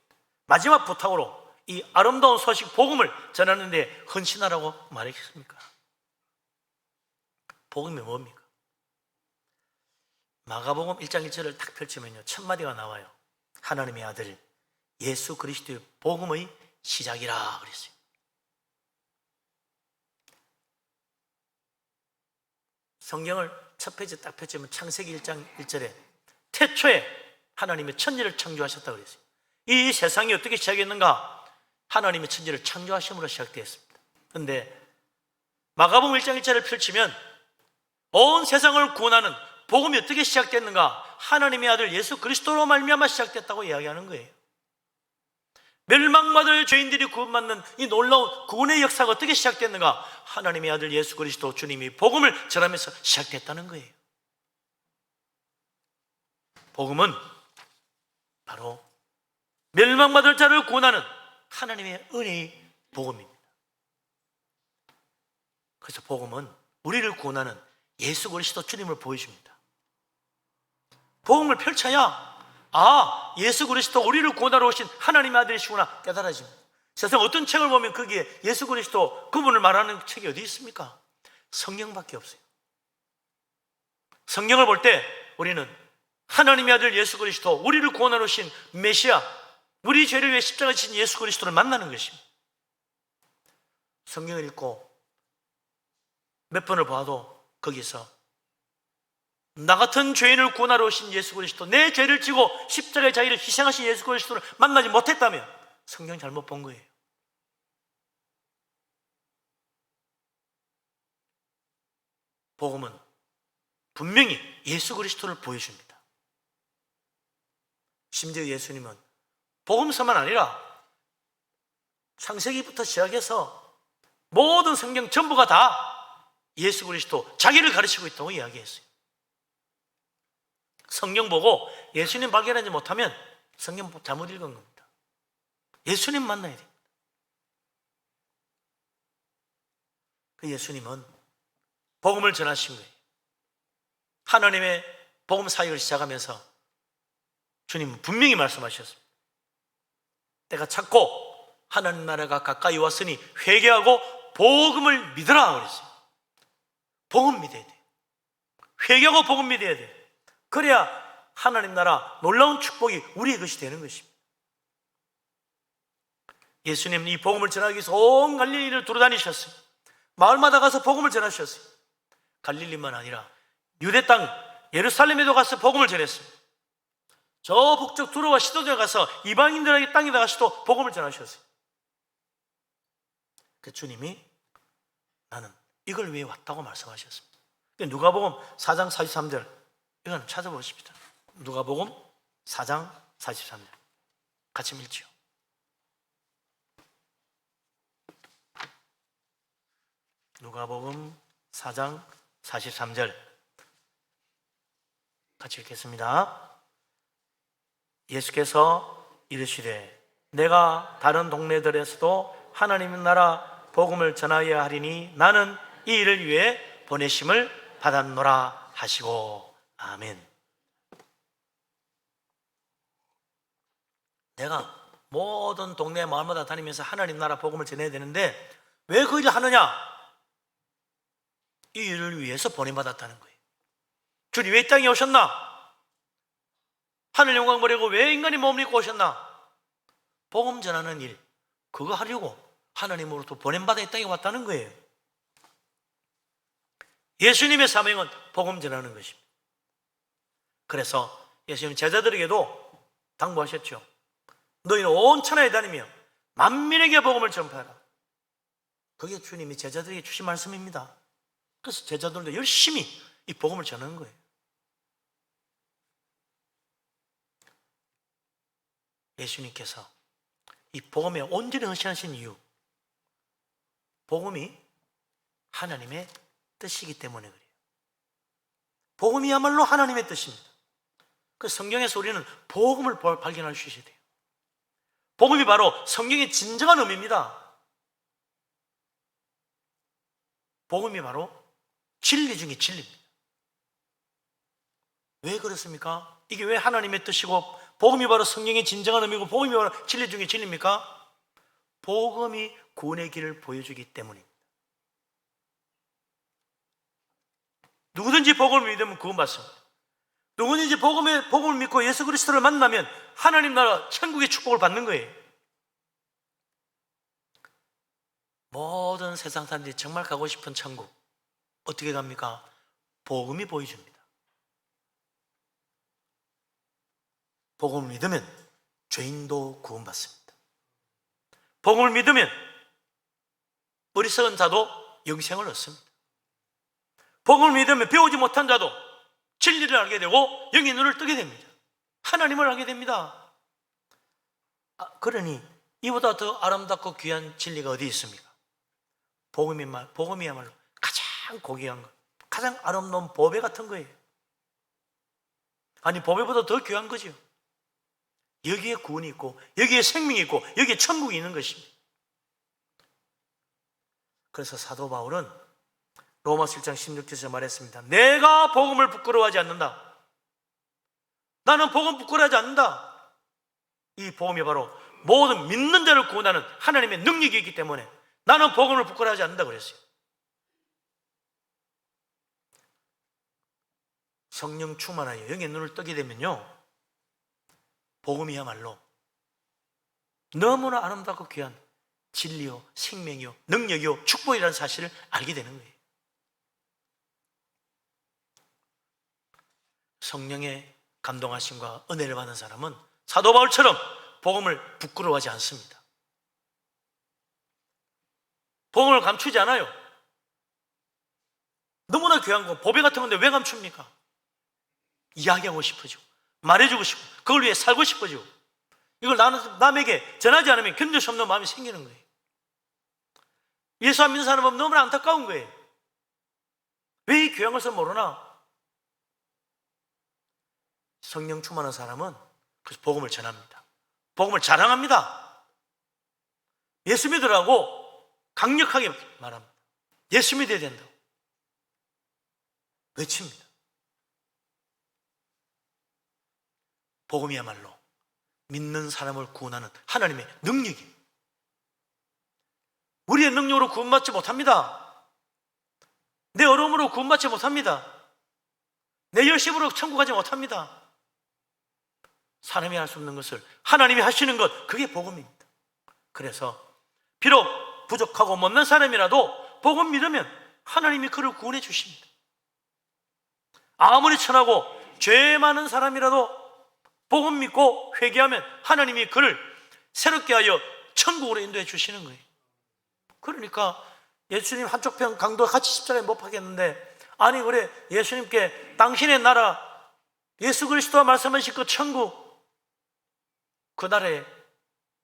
마지막 부탁으로 이 아름다운 소식 복음을 전하는데 헌신하라고 말했습니까? 복음이 뭡니까? 마가복음 1장 1절을 딱 펼치면요, 첫 마디가 나와요. 하나님의 아들 예수 그리스도의 복음의 시작이라 그랬어요. 성경을 첫 페이지 딱 펼치면 창세기 1장 1절에 태초에 하나님의 천지를 창조하셨다고 그랬어요. 이 세상이 어떻게 시작했는가? 하나님의 천지를 창조하심으로 시작되었습니다. 그런데 마가복음 1장 1절을 펼치면 온 세상을 구원하는 복음이 어떻게 시작됐는가? 하나님의 아들 예수 그리스도로 말미암아 시작됐다고 이야기하는 거예요. 멸망받을 죄인들이 구원받는 이 놀라운 구원의 역사가 어떻게 시작됐는가? 하나님의 아들 예수 그리스도 주님이 복음을 전하면서 시작됐다는 거예요. 복음은 바로 멸망받을 자를 구원하는 하나님의 은혜의 복음입니다. 그래서 복음은 우리를 구원하는 예수 그리스도 주님을 보여줍니다. 복음을 펼쳐야 예수 그리스도 우리를 구원하러 오신 하나님의 아들이시구나 깨달아집니다. 세상 어떤 책을 보면 거기에 예수 그리스도 그분을 말하는 책이 어디 있습니까? 성경밖에 없어요. 성경을 볼 때 우리는 하나님의 아들 예수 그리스도, 우리를 구원하러 오신 메시아, 우리 죄를 위해 십자가에 지신 예수 그리스도를 만나는 것입니다. 성경을 읽고 몇 번을 봐도 거기서 나 같은 죄인을 구원하러 오신 예수 그리스도, 내 죄를 지고 십자가의 자기를 희생하신 예수 그리스도를 만나지 못했다면 성경 잘못 본 거예요. 복음은 분명히 예수 그리스도를 보여줍니다. 심지어 예수님은 복음서만 아니라 창세기부터 시작해서 모든 성경 전부가 다 예수 그리스도 자기를 가르치고 있다고 이야기했어요. 성경 보고 예수님 발견하지 못하면 성경 잘못 읽은 겁니다. 예수님 만나야 됩니다. 그 예수님은 복음을 전하신 거예요. 하나님의 복음 사역을 시작하면서 주님은 분명히 말씀하셨습니다. 때가 찼고 하나님 나라가 가까이 왔으니 회개하고 복음을 믿으라 그랬어요. 복음 믿어야 돼요. 회개하고 복음 믿어야 돼요. 그래야 하나님 나라 놀라운 축복이 우리의 것이 되는 것입니다. 예수님은 이 복음을 전하기 위해서 온 갈릴리를 두루다니셨어요. 마을마다 가서 복음을 전하셨어요. 갈릴리만 아니라 유대 땅 예루살렘에도 가서 복음을 전했어요. 저 북쪽 두로와 시도에 가서 이방인들에게 땅에다 가서도 복음을 전하셨어요. 그 주님이 나는 이걸 위해 왔다고 말씀하셨습니다. 누가복음 4장 43절 이건 찾아보십시다. 누가복음 4장 43절 같이 읽지요. 누가복음 4장 43절 같이 읽겠습니다. 예수께서 이르시되 내가 다른 동네들에서도 하나님의 나라 복음을 전하여야 하리니 나는 이 일을 위해 보내심을 받았노라 하시고 아멘. 내가 모든 동네 마을마다 다니면서 하나님 나라 복음을 전해야 되는데 왜 그 일을 하느냐? 이 일을 위해서 보내받았다는 거예요. 주님 왜 이 땅에 오셨나? 하늘 영광 버리고 왜 인간이 몸을 입고 오셨나? 복음 전하는 일, 그거 하려고 하나님으로부터 보냄받아 이 땅에 왔다는 거예요. 예수님의 사명은 복음 전하는 것입니다. 그래서 예수님 제자들에게도 당부하셨죠. 너희는 온 천하에 다니며 만민에게 복음을 전파하라. 그게 주님이 제자들에게 주신 말씀입니다. 그래서 제자들도 열심히 이 복음을 전하는 거예요. 예수님께서 이 복음에 온전히 헌신하신 이유, 복음이 하나님의 뜻이기 때문에 그래요. 복음이야말로 하나님의 뜻입니다. 그 성경에서 우리는 복음을 발견할 수 있어야 돼요. 복음이 바로 성경의 진정한 의미입니다. 복음이 바로 진리 중에 진리입니다. 왜 그렇습니까? 이게 왜 하나님의 뜻이고 복음이 바로 성경의 진정한 의미고 복음이 바로 진리 중에 진리입니까? 복음이 구원의 길을 보여주기 때문입니다. 누구든지 복음을 믿으면 구원받습니다. 누구든지 복음을 믿고 예수 그리스도를 만나면 하나님 나라 천국의 축복을 받는 거예요. 모든 세상 사람들이 정말 가고 싶은 천국 어떻게 갑니까? 복음이 보여줍니다. 복음을 믿으면 죄인도 구원받습니다. 복음을 믿으면 어리석은 자도 영생을 얻습니다. 복음을 믿으면 배우지 못한 자도 진리를 알게 되고 영의 눈을 뜨게 됩니다. 하나님을 알게 됩니다. 그러니 이보다 더 아름답고 귀한 진리가 어디 있습니까? 복음이야말로 가장 고귀한 것, 가장 아름다운 보배 같은 거예요. 아니, 보배보다 더 귀한 거죠. 여기에 구원이 있고 여기에 생명이 있고 여기에 천국이 있는 것입니다. 그래서 사도 바울은 로마서 1장 16절에서 말했습니다. 내가 복음을 부끄러워하지 않는다. 나는 복음 부끄러워하지 않는다. 이 복음이 바로 모든 믿는 자를 구원하는 하나님의 능력이 있기 때문에 나는 복음을 부끄러워하지 않는다 그랬어요. 성령 충만하여 영의 눈을 뜨게 되면요, 복음이야말로 너무나 아름답고 귀한 진리요, 생명이요, 능력이요, 축복이라는 사실을 알게 되는 거예요. 성령의 감동하심과 은혜를 받는 사람은 사도 바울처럼 복음을 부끄러워하지 않습니다. 복음을 감추지 않아요. 너무나 귀한 거, 보배 같은 건데 왜 감춥니까? 이야기하고 싶어지고 말해주고 싶고 그걸 위해 살고 싶어지고 이걸 남에게 전하지 않으면 견딜 수 없는 마음이 생기는 거예요. 예수 안 믿는 사람은 너무나 안타까운 거예요. 왜 이 귀한 것을 모르나? 성령 충만한 사람은 그래서 복음을 전합니다. 복음을 자랑합니다. 예수 믿으라고 강력하게 말합니다. 예수 믿어야 된다고 외칩니다. 복음이야말로 믿는 사람을 구원하는 하나님의 능력입니다. 우리의 능력으로 구원받지 못합니다. 내 어려움으로 구원받지 못합니다. 내 열심으로 천국 가지 못합니다. 사람이 할 수 없는 것을 하나님이 하시는 것, 그게 복음입니다. 그래서 비록 부족하고 못난 사람이라도 복음 믿으면 하나님이 그를 구원해 주십니다. 아무리 천하고 죄 많은 사람이라도 복음 믿고 회개하면 하나님이 그를 새롭게 하여 천국으로 인도해 주시는 거예요. 그러니까 예수님 한쪽 편 강도 같이 십자가에 못 박혔는데, 아니 그래 예수님께 당신의 나라 예수 그리스도가 말씀하신 그 천국, 그 나라에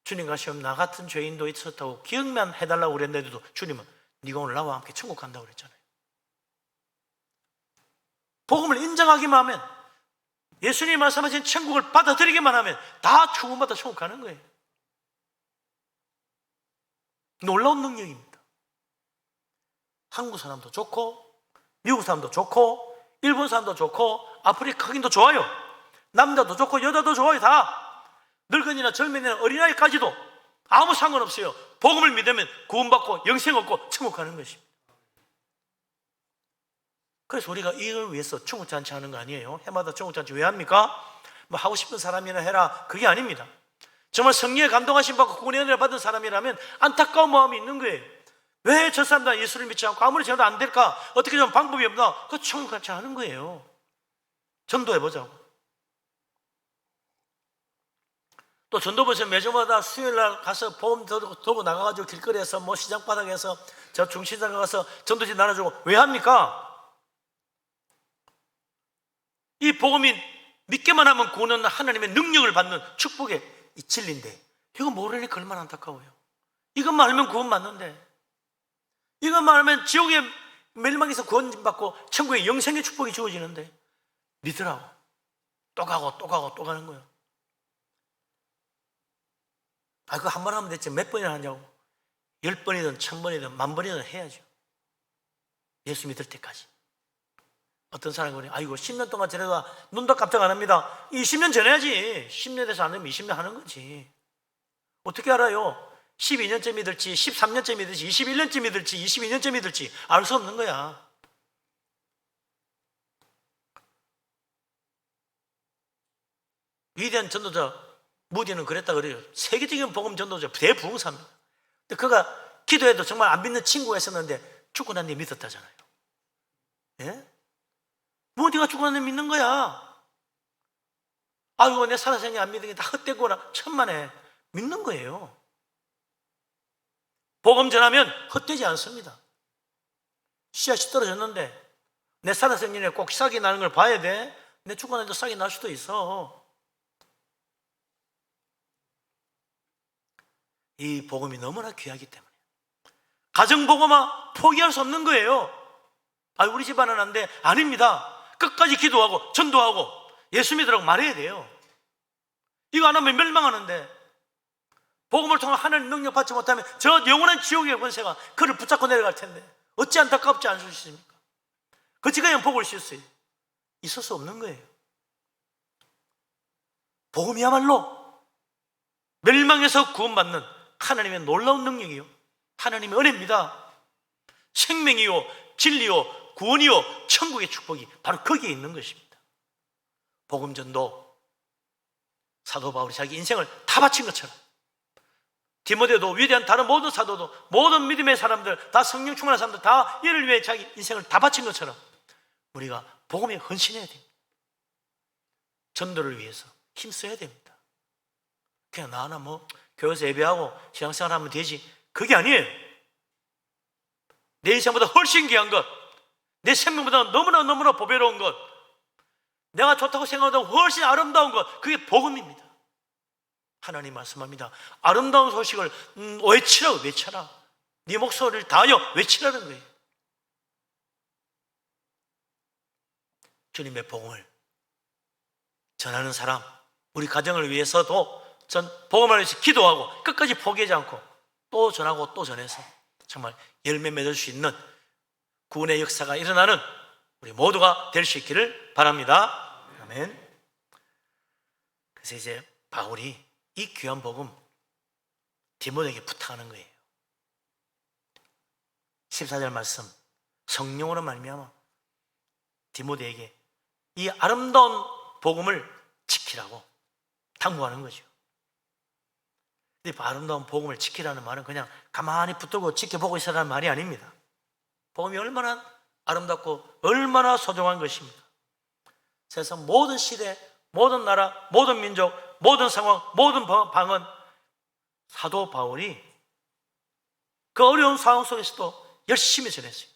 주님과 시험 나 같은 죄인도 있었다고 기억만 해달라고 그랬는데도 주님은 네가 오늘 나와 함께 천국 간다고 그랬잖아요. 복음을 인정하기만 하면, 예수님이 말씀하신 천국을 받아들이기만 하면 다 구원받아 천국 가는 거예요. 놀라운 능력입니다. 한국 사람도 좋고 미국 사람도 좋고 일본 사람도 좋고 아프리카 흑인도 좋아요. 남자도 좋고 여자도 좋아요. 다 늙은이나 젊은이나 어린아이까지도 아무 상관없어요. 복음을 믿으면 구원받고 영생 얻고 천국 가는 것입니다. 그래서 우리가 이걸 위해서 천국잔치 하는 거 아니에요. 해마다 천국잔치 왜 합니까? 뭐 하고 싶은 사람이나 해라, 그게 아닙니다. 정말 성령에 감동하심 받고 구원의 은혜를 받은 사람이라면 안타까운 마음이 있는 거예요. 왜 저 사람들은 예수를 믿지 않고 아무리 전도 안 될까? 어떻게 좀 방법이 없나? 그 천국잔치 하는 거예요. 전도해보자고. 또 전도부에서 매주마다 수요일날 가서 보험 들고 나가가지고 길거리에서 뭐 시장바닥에서 저 중시장 가서 전도지 나눠주고 왜 합니까? 이 복음이 믿기만 하면 구원은 하나님의 능력을 받는 축복의 이 진리인데, 이거 모르니까 얼마나 안타까워요. 이것만 알면 구원 받는데, 이것만 알면 지옥의 멸망에서 구원받고 천국의 영생의 축복이 주어지는데 믿으라고 또 가고 또 가고 또 가는 거예요. 아, 그거 한 번 하면 됐지 몇 번이나 하냐고. 10번이든 1000번이든 10,000번이든 해야죠. 예수 믿을 때까지. 어떤 사람이 그래, 아이고 10년 동안 전에도 눈도 깜짝 안 합니다. 20년 전해야지. 10년 돼서 안 되면 20년 하는 거지. 어떻게 알아요? 12년째 믿을지 13년째 믿을지 21년째 믿을지 22년째 믿을지 알 수 없는 거야. 위대한 전도자 무디는 그랬다 그래요. 세계적인 복음 전도자 대부흥사입니다. 근데 그가 기도해도 정말 안 믿는 친구가 있었는데 죽고 난 뒤에 믿었다잖아요. 예? 무디가 죽고 난 뒤에 믿는 거야. 아이고 내 살아생이 안 믿는 게 다 헛되고나 천만에 믿는 거예요. 복음 전하면 헛되지 않습니다. 씨앗이 떨어졌는데 내 살아생전에 꼭 싹이 나는 걸 봐야 돼. 내 죽고 난 뒤에 싹이 날 수도 있어. 이 복음이 너무나 귀하기 때문에 가정복음화 포기할 수 없는 거예요. 아, 우리 집안은 안 돼. 아닙니다. 끝까지 기도하고 전도하고 예수 믿으라고 말해야 돼요. 이거 안 하면 멸망하는데, 복음을 통한 하나님 능력 받지 못하면 저 영원한 지옥의 권세가 그를 붙잡고 내려갈 텐데 어찌 안타깝지 않으십니까? 그치 그냥 복을 씌었어요. 있을 수 없는 거예요. 복음이야말로 멸망에서 구원받는 하나님의 놀라운 능력이요, 하나님의 은혜입니다. 생명이요, 진리요, 구원이요, 천국의 축복이 바로 거기에 있는 것입니다. 복음전도 사도 바울이 자기 인생을 다 바친 것처럼, 디모데도, 위대한 다른 모든 사도도, 모든 믿음의 사람들, 다 성령 충만한 사람들 다 이를 위해 자기 인생을 다 바친 것처럼 우리가 복음에 헌신해야 됩니다. 전도를 위해서 힘써야 됩니다. 그냥 나 하나 교회에서 예배하고 신앙생활 하면 되지, 그게 아니에요. 내 인생보다 훨씬 귀한 것, 내 생명보다 너무나 보배로운 것, 내가 좋다고 생각하다 훨씬 아름다운 것, 그게 복음입니다. 하나님 말씀합니다. 아름다운 소식을 외쳐라. 네 목소리를 다하여 외치라는 거예요. 주님의 복음을 전하는 사람, 우리 가정을 위해서도 복음을 위해서 기도하고 끝까지 포기하지 않고 또 전하고 또 전해서 정말 열매 맺을 수 있는 구원의 역사가 일어나는 우리 모두가 될 수 있기를 바랍니다. 아멘. 그래서 이제 바울이 이 귀한 복음 디모데에게 부탁하는 거예요. 14절 말씀, 성령으로 말미암아 디모데에게 이 아름다운 복음을 지키라고 당부하는 거죠. 근데 아름다운 복음을 지키라는 말은 그냥 가만히 붙들고 지켜보고 있으라는 말이 아닙니다. 복음이 얼마나 아름답고 얼마나 소중한 것입니다. 세상 모든 시대, 모든 나라, 모든 민족, 모든 상황, 모든 방언, 사도 바울이 그 어려운 상황 속에서도 열심히 전했어요.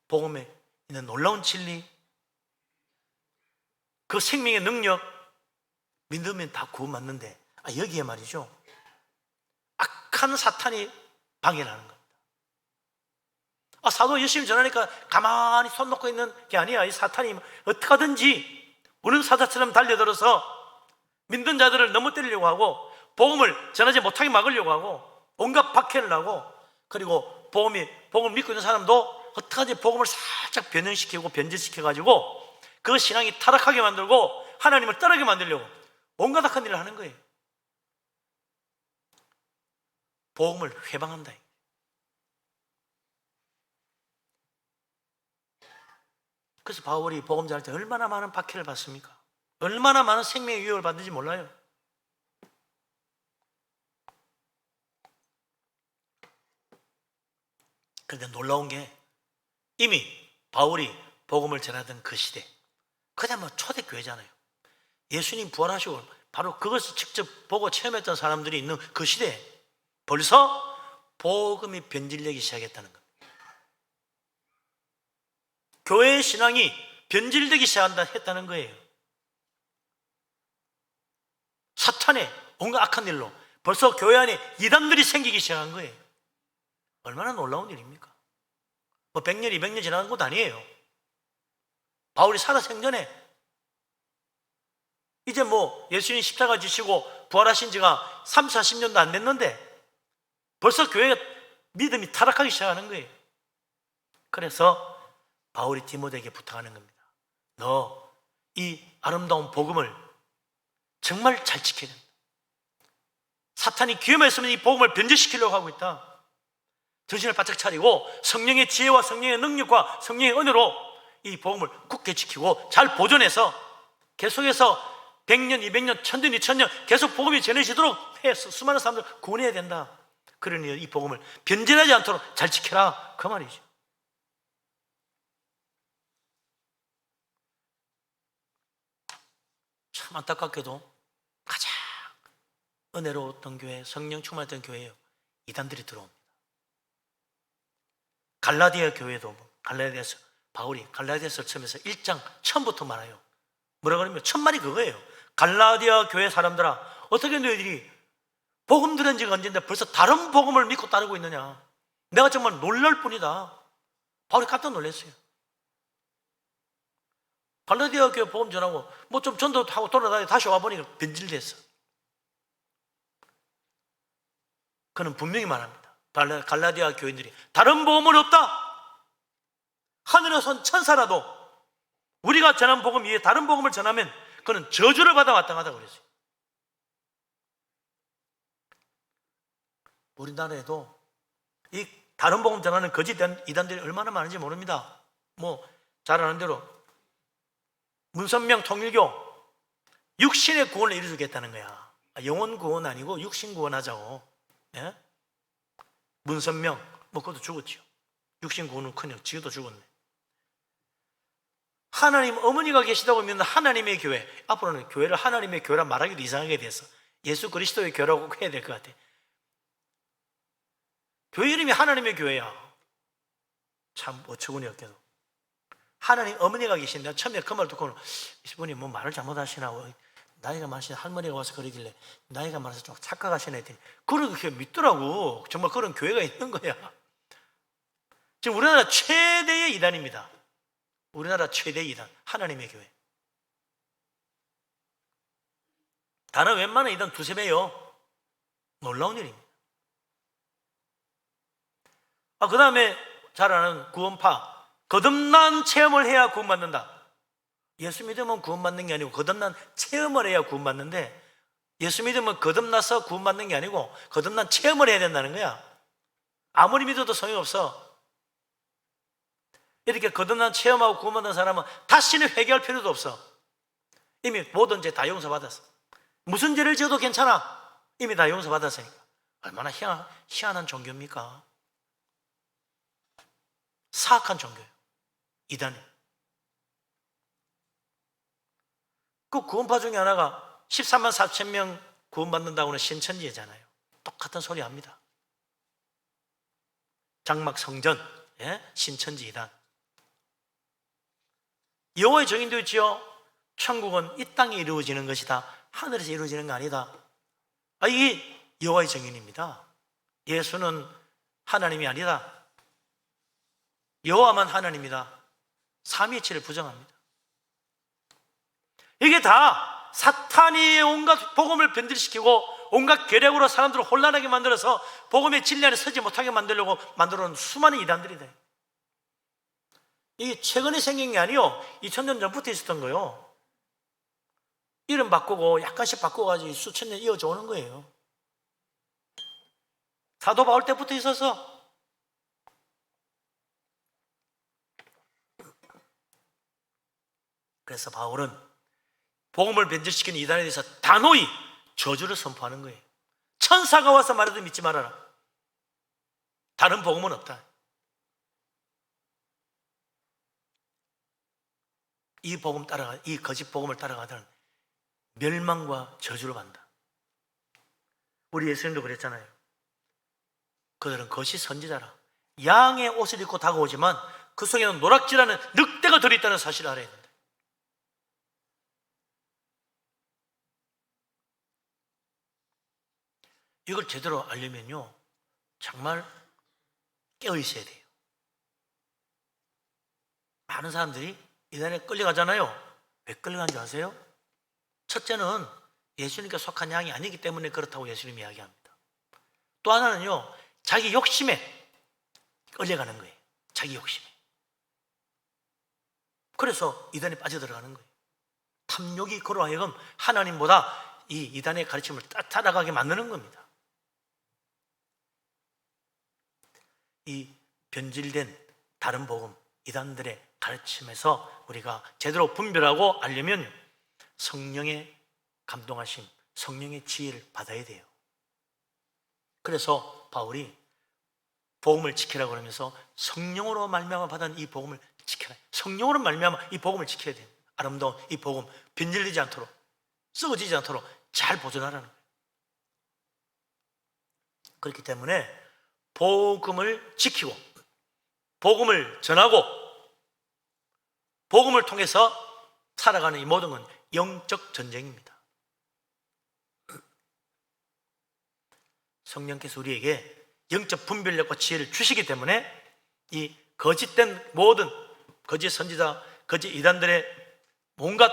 복음에 있는 놀라운 진리, 그 생명의 능력, 믿으면 다 구원받는데 여기에 말이죠, 악한 사탄이 방해를 하는 겁니다. 사도 열심히 전하니까 가만히 손 놓고 있는 게 아니야. 이 사탄이 어떻게 하든지 우는 사자처럼 달려들어서 믿는 자들을 너무 때리려고 하고, 복음을 전하지 못하게 막으려고 하고, 온갖 박해를 하고, 그리고 복음을 믿고 있는 사람도 어떡하지 복음을 살짝 변형시키고 변질시켜가지고 그 신앙이 타락하게 만들고 하나님을 떠나게 만들려고 온갖 악한 일을 하는 거예요. 복음을 회방한다. 그래서 바울이 복음 전할 때 얼마나 많은 박해를 받습니까? 얼마나 많은 생명의 위협을 받는지 몰라요. 그런데 놀라운 게 이미 바울이 복음을 전하던 그 시대, 그냥 초대교회잖아요. 예수님 부활하시고 바로 그것을 직접 보고 체험했던 사람들이 있는 그 시대에 벌써 복음이 변질되기 시작했다는 겁니다. 교회의 신앙이 변질되기 시작했다는 거예요. 사탄의 온갖 악한 일로 벌써 교회 안에 이단들이 생기기 시작한 거예요. 얼마나 놀라운 일입니까? 100년, 200년 지나는 것도 아니에요. 바울이 살아 생전에 이제 예수님 십자가 지시고 부활하신 지가 30, 40년도 안 됐는데 벌써 교회가 믿음이 타락하기 시작하는 거예요. 그래서 바울이 디모데에게 부탁하는 겁니다. 너 이 아름다운 복음을 정말 잘 지켜야 된다. 사탄이 기회만 있으면 이 복음을 변질시키려고 하고 있다. 정신을 바짝 차리고 성령의 지혜와 성령의 능력과 성령의 은혜로 이 복음을 굳게 지키고 잘 보존해서 계속해서 100년, 200년, 1000년, 2000년 계속 복음이 전해지도록 해서 수많은 사람들 구원해야 된다. 그러니 이 복음을 변질하지 않도록 잘 지켜라, 그 말이죠. 참 안타깝게도 가장 은혜로웠던 교회, 성령 충만했던 교회예요. 이단들이 들어옵니다. 갈라디아 교회도 갈라디아서 바울이 갈라디아서 처음에서 1장 처음부터 말해요. 뭐라 그러면 첫 말이 그거예요. 갈라디아 교회 사람들아, 어떻게 너희들이 복음 들은 지가 언젠데 벌써 다른 복음을 믿고 따르고 있느냐. 내가 정말 놀랄 뿐이다. 바울이 깜짝 놀랐어요. 갈라디아 교회 복음 전하고 뭐 좀 전도하고 돌아다니 다시 와보니까 변질됐어. 그는 분명히 말합니다. 갈라디아 교인들이 다른 복음은 없다. 하늘에서 온 천사라도 우리가 전한 복음 위에 다른 복음을 전하면 그는 저주를 받아 마땅하다고 그랬어요. 우리나라에도 이 다른 복음 전하는 거짓 이단들이 얼마나 많은지 모릅니다. 뭐 잘 아는 대로 문선명 통일교 육신의 구원을 이루겠다는 거야. 영혼 구원 아니고 육신 구원하자고. 예? 문선명 뭐 그것도 죽었죠. 육신 구원은 커녕 지금도 죽었네. 하나님 어머니가 계시다고 믿는 하나님의 교회, 앞으로는 교회를 하나님의 교회라 말하기도 이상하게 돼서 예수 그리스도의 교회라고 해야 될 것 같아. 교회 이름이 하나님의 교회야. 참 어처구니 없게도 하나님 어머니가 계신데 처음에 그 말 듣고는 이분이 뭐 말을 잘못하시나, 나이가 많으신 할머니가 와서 그러길래 나이가 많아서 좀 착각하시나 했더니 그렇게 믿더라고. 정말 그런 교회가 있는 거야. 지금 우리나라 최대의 이단입니다. 우리나라 최대의 이단, 하나님의 교회. 다른 웬만한 이단 두세 배요. 놀라운 일입니다. 그 다음에 잘 아는 구원파, 거듭난 체험을 해야 구원받는다. 예수 믿으면 구원받는 게 아니고 거듭난 체험을 해야 구원받는데, 예수 믿으면 거듭나서 구원받는 게 아니고 거듭난 체험을 해야 된다는 거야. 아무리 믿어도 소용없어. 이렇게 거듭난 체험하고 구원받는 사람은 다시는 회개할 필요도 없어. 이미 모든 죄 다 용서받았어. 무슨 죄를 지어도 괜찮아. 이미 다 용서받았으니까. 얼마나 희한한 종교입니까? 사악한 종교예요. 이단이. 그 구원파 중에 하나가 13만 4천 명 구원받는다고 하는 신천지잖아요. 똑같은 소리 합니다. 장막 성전, 신천지 이단. 여호와의 증인도 있지요. 천국은 이 땅에 이루어지는 것이다. 하늘에서 이루어지는 거 아니다. 이게 여호와의 증인입니다. 예수는 하나님이 아니다. 여호와만 하나님이다. 삼위일체를 부정합니다. 이게 다 사탄이 온갖 복음을 변질시키고 온갖 계략으로 사람들을 혼란하게 만들어서 복음의 진리 안에 서지 못하게 만들려고 만들어놓은 수많은 이단들이다. 이게 최근에 생긴 게 아니요, 2000년 전부터 있었던 거예요. 이름 바꾸고 약간씩 바꿔가지고 수천 년 이어져 오는 거예요. 사도 바울 때부터 있어서. 그래서 바울은 복음을 변질시키는 이단에 대해서 단호히 저주를 선포하는 거예요. 천사가 와서 말해도 믿지 말아라. 다른 복음은 없다. 이 거짓 복음을 따라가다는 멸망과 저주를 받는다. 우리 예수님도 그랬잖아요. 그들은 거짓 선지자라. 양의 옷을 입고 다가오지만 그 속에는 노락질하는 늑대가 들어있다는 사실을 알아야 된다. 이걸 제대로 알려면요, 정말 깨어 있어야 돼요. 많은 사람들이 이단에 끌려가잖아요. 왜 끌려간 줄 아세요? 첫째는 예수님께 속한 양이 아니기 때문에 그렇다고 예수님이 이야기합니다. 또 하나는요, 자기 욕심에 끌려가는 거예요. 자기 욕심에. 그래서 이단에 빠져들어가는 거예요. 탐욕이 그로 하여금 하나님보다 이 이단의 가르침을 따라가게 만드는 겁니다. 이 변질된 다른 복음, 이단들의 가르침에서 우리가 제대로 분별하고 알려면 성령의 감동하심, 성령의 지혜를 받아야 돼요. 그래서 바울이 복음을 지키라고 그러면서 성령으로 말미암아 받은 이 복음을 지켜라. 성령으로 말미암아 이 복음을 지켜야 돼요. 아름다운 이 복음 변질되지 않도록, 썩어지지 않도록 잘 보존하라는 거예요. 그렇기 때문에 복음을 지키고 복음을 전하고 복음을 통해서 살아가는 이 모든 건 영적 전쟁입니다. 성령께서 우리에게 영적 분별력과 지혜를 주시기 때문에 이 거짓된 모든 거짓 선지자, 거짓 이단들의 온갖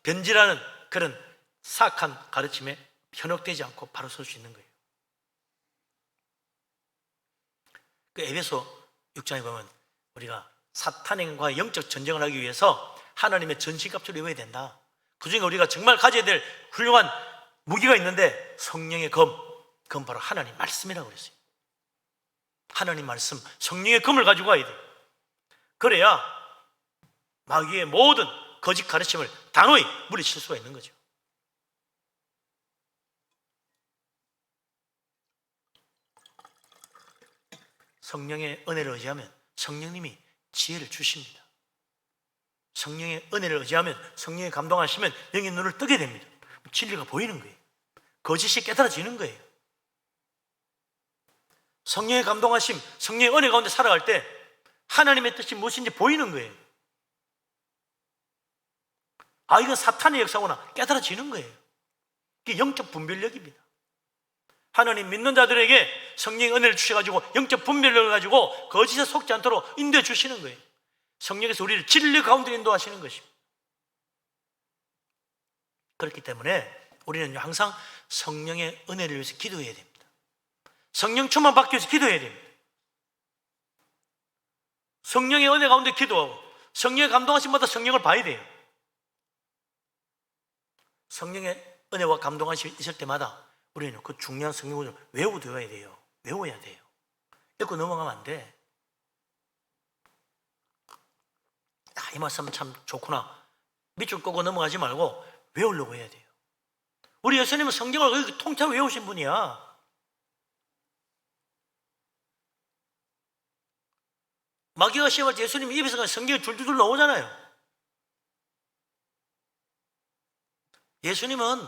변질하는 그런 사악한 가르침에 현혹되지 않고 바로 설 수 있는 거예요. 그 에베소 6장에 보면 우리가 사탄과 영적 전쟁을 하기 위해서 하나님의 전신갑주를 입어야 된다. 그중에 우리가 정말 가져야 될 훌륭한 무기가 있는데 성령의 그건 바로 하나님 말씀이라고 그랬어요. 하나님 말씀, 성령의 검을 가지고 가야 돼요. 그래야 마귀의 모든 거짓 가르침을 단호히 물리칠 수가 있는 거죠. 성령의 은혜를 의지하면 성령님이 지혜를 주십니다. 성령의 은혜를 의지하면 성령의 감동하시면 영의 눈을 뜨게 됩니다. 진리가 보이는 거예요. 거짓이 깨달아지는 거예요. 성령의 감동하심, 성령의 은혜 가운데 살아갈 때 하나님의 뜻이 무엇인지 보이는 거예요. 아, 이건 사탄의 역사구나 깨달아지는 거예요. 이게 영적 분별력입니다. 하나님 믿는 자들에게 성령의 은혜를 주셔가지고 영적 분별력을 가지고 거짓에 속지 않도록 인도해 주시는 거예요. 성령께서 우리를 진리 가운데 인도하시는 것입니다. 그렇기 때문에 우리는 항상 성령의 은혜를 위해서 기도해야 됩니다. 성령 충만 받기 위해서 기도해야 됩니다. 성령의 은혜 가운데 기도하고 성령의 감동하심마다 성령을 봐야 돼요. 성령의 은혜와 감동하심이 있을 때마다 우리는 그 중요한 성경을 외워둬야 돼요. 외워야 돼요. 읽고 넘어가면 안 돼. 이 말씀 참 좋구나. 밑줄 끄고 넘어가지 말고 외우려고 해야 돼요. 우리 예수님은 성경을 통째로 외우신 분이야. 마귀가 시험할 때 예수님 입에서 성경이 줄줄줄 나오잖아요. 예수님은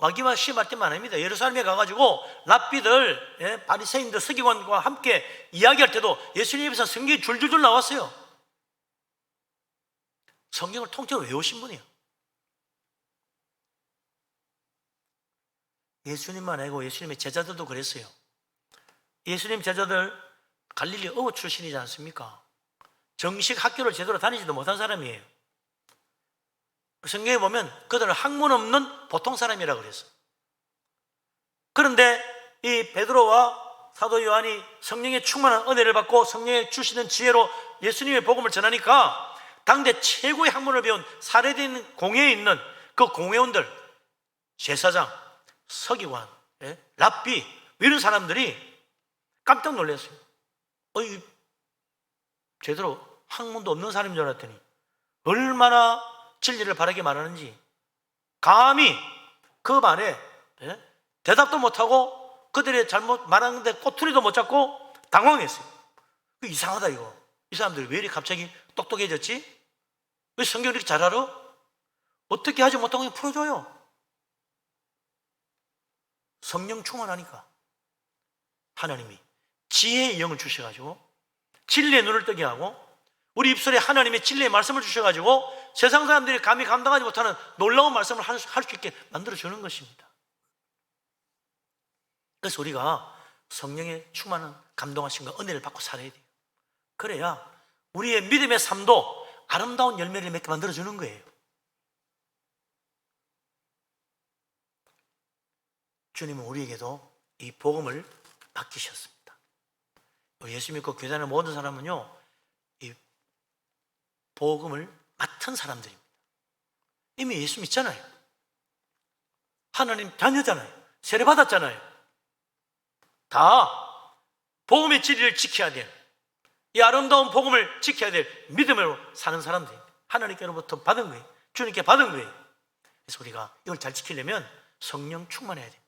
마귀와 시험할 때만 아닙니다. 예루살렘에 가가지고 랍비들, 바리새인들, 서기관과 함께 이야기할 때도 예수님 입에서 성경이 줄줄줄 나왔어요. 성경을 통째로 외우신 분이에요. 예수님만 아니고 예수님의 제자들도 그랬어요. 예수님 제자들 갈릴리 어부 출신이지 않습니까? 정식 학교를 제대로 다니지도 못한 사람이에요. 성경에 보면 그들은 학문 없는 보통 사람이라고 그랬어요. 그런데 이 베드로와 사도 요한이 성령의 충만한 은혜를 받고 성령의 주시는 지혜로 예수님의 복음을 전하니까 당대 최고의 학문을 배운 사례된 공회에 있는 그 공회원들, 제사장, 서기관, 랍비 이런 사람들이 깜짝 놀랐어요. 제대로 학문도 없는 사람인 줄 알았더니 얼마나 진리를 바르게 말하는지 감히 그 말에 대답도 못하고 그들의 잘못 말하는데 꼬투리도 못 잡고 당황했어요. 이상하다 이거. 이 사람들이 왜 이렇게 갑자기 똑똑해졌지? 왜 성경을 이렇게 잘 알아? 어떻게 하지 못하고 풀어줘요. 성령 충만하니까 하나님이 지혜의 영을 주셔가지고 진리의 눈을 뜨게 하고 우리 입술에 하나님의 진리의 말씀을 주셔가지고 세상 사람들이 감히 감당하지 못하는 놀라운 말씀을 할 수 있게 만들어주는 것입니다. 그래서 우리가 성령의 충만한 감동하심과 은혜를 받고 살아야 돼요. 그래야 우리의 믿음의 삶도 아름다운 열매를 맺게 만들어주는 거예요. 주님은 우리에게도 이 복음을 맡기셨습니다. 예수 믿고 교회 다니는 모든 사람은요, 이 복음을 맡은 사람들입니다. 이미 예수 믿잖아요. 하나님 자녀잖아요. 세례 받았잖아요. 다 복음의 진리를 지켜야 될, 이 아름다운 복음을 지켜야 될 믿음으로 사는 사람들입니다. 하나님께로부터 받은 거예요. 주님께 받은 거예요. 그래서 우리가 이걸 잘 지키려면 성령 충만해야 됩니다.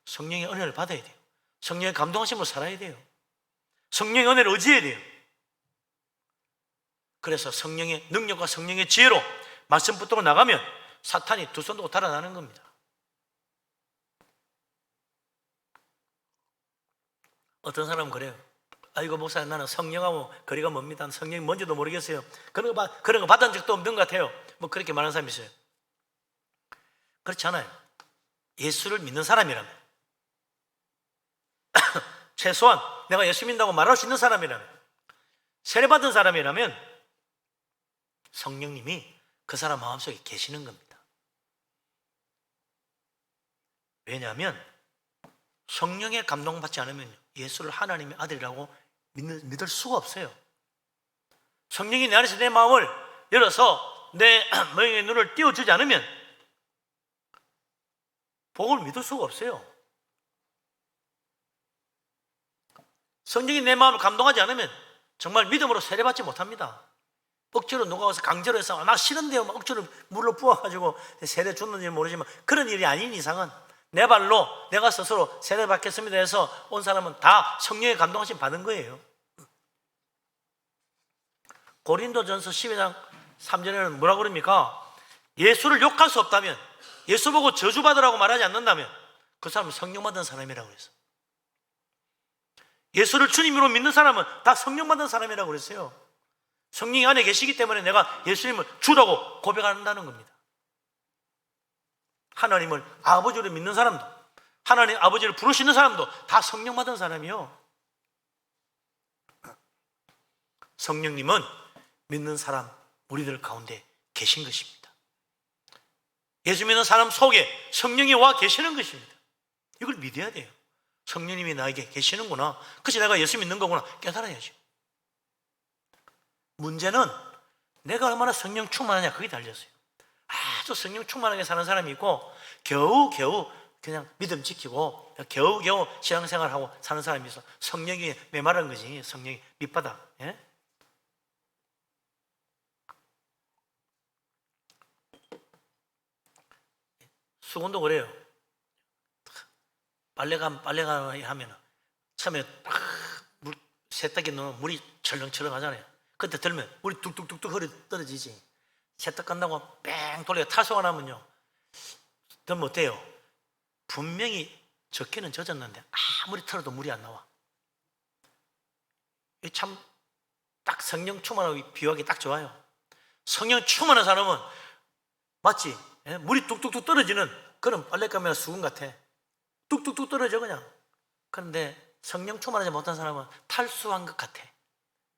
성령의 은혜를 받아야 돼요. 성령의 감동하심으로 살아야 돼요. 성령의 은혜를 의지해야 돼요. 그래서 성령의 능력과 성령의 지혜로 말씀 붙들고 나가면 사탄이 두 손 두고 달아나는 겁니다. 어떤 사람은 그래요. 아이고 목사님, 나는 성령하고 거리가 멉니다. 성령이 뭔지도 모르겠어요. 그런 거 받은 적도 없는 것 같아요. 그렇게 말하는 사람이 있어요. 그렇지 않아요. 예수를 믿는 사람이라면 최소한 내가 예수 믿는다고 말할 수 있는 사람이라면, 세례받은 사람이라면 성령님이 그 사람 마음속에 계시는 겁니다. 왜냐하면 성령의 감동받지 않으면 예수를 하나님의 아들이라고 믿을 수가 없어요. 성령이 내 안에서 내 마음을 열어서 내 너희의 눈을 띄워주지 않으면 복을 믿을 수가 없어요. 성령이 내 마음을 감동하지 않으면 정말 믿음으로 세례받지 못합니다. 억지로 누가 와서 강제로 해서 나 싫은데요 막 억지로 물로 부어가지고 세례 줬는지 모르지만 그런 일이 아닌 이상은 내 발로 내가 스스로 세례 받겠습니다 해서 온 사람은 다 성령의 감동하심 받은 거예요. 고린도전서 12장 3절에는 뭐라고 그럽니까? 예수를 욕할 수 없다면, 예수 보고 저주받으라고 말하지 않는다면 그 사람은 성령 받은 사람이라고 그랬어요. 예수를 주님으로 믿는 사람은 다 성령 받은 사람이라고 그랬어요. 성령이 안에 계시기 때문에 내가 예수님을 주라고 고백한다는 겁니다. 하나님을 아버지로 믿는 사람도, 하나님 아버지를 부르시는 사람도 다 성령 받은 사람이요. 성령님은 믿는 사람, 우리들 가운데 계신 것입니다. 예수 믿는 사람 속에 성령이 와 계시는 것입니다. 이걸 믿어야 돼요. 성령님이 나에게 계시는구나. 그래서 내가 예수 믿는 거구나. 깨달아야죠. 문제는 내가 얼마나 성령 충만하냐 그게 달렸어요. 아주 성령 충만하게 사는 사람이 있고 겨우겨우 그냥 믿음 지키고 겨우겨우 신앙생활하고 사는 사람이 있어. 성령이 메마른 거지. 성령이 밑바닥. 예? 수건도 그래요. 빨래감 하면 처음에 물 세탁기 넣으면 물이 철렁철렁 하잖아요. 그때 들면 물이 뚝뚝뚝뚝 흐르 떨어지지. 세탁 끝나고 뺑 돌려 타수가 나면요 들면 어때요? 분명히 젖기는 젖었는데 아무리 털어도 물이 안 나와. 이 참 딱 성령 충만하고 비유하기 딱 좋아요. 성령 충만한 사람은 맞지? 예? 물이 뚝뚝뚝 떨어지는 그런 빨랫감이나 수건 같아. 뚝뚝뚝 떨어져 그냥. 그런데 성령 충만하지 못한 사람은 탈수한 것 같아.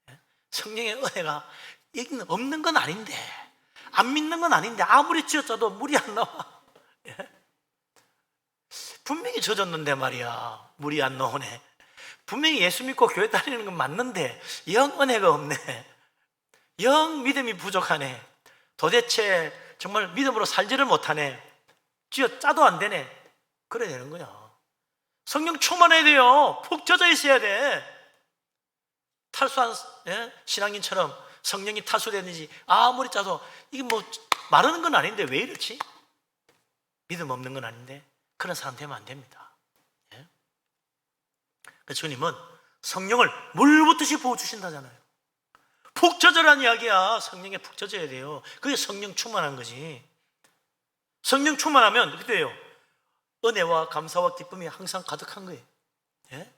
예? 성령의 은혜가 없는 건 아닌데, 안 믿는 건 아닌데 아무리 쥐어짜도 물이 안 나와. 예? 분명히 젖었는데 말이야 물이 안 나오네. 분명히 예수 믿고 교회 다니는 건 맞는데 영 은혜가 없네. 영 믿음이 부족하네. 도대체 정말 믿음으로 살지를 못하네. 쥐어짜도 안 되네. 그래야 되는 거야. 성령 충만해야 돼요. 푹 젖어 있어야 돼. 탈수한 신앙인처럼 성령이 탈수되는지 아무리 짜도 이게 뭐 마르는 건 아닌데 왜 이렇지? 믿음 없는 건 아닌데 그런 사람 되면 안 됩니다. 예? 주님은 성령을 물 붓듯이 부어주신다잖아요. 푹 젖으라는 이야기야. 성령에 푹 젖어야 돼요. 그게 성령 충만한 거지. 성령 충만하면 그때요 은혜와 감사와 기쁨이 항상 가득한 거예요. 예?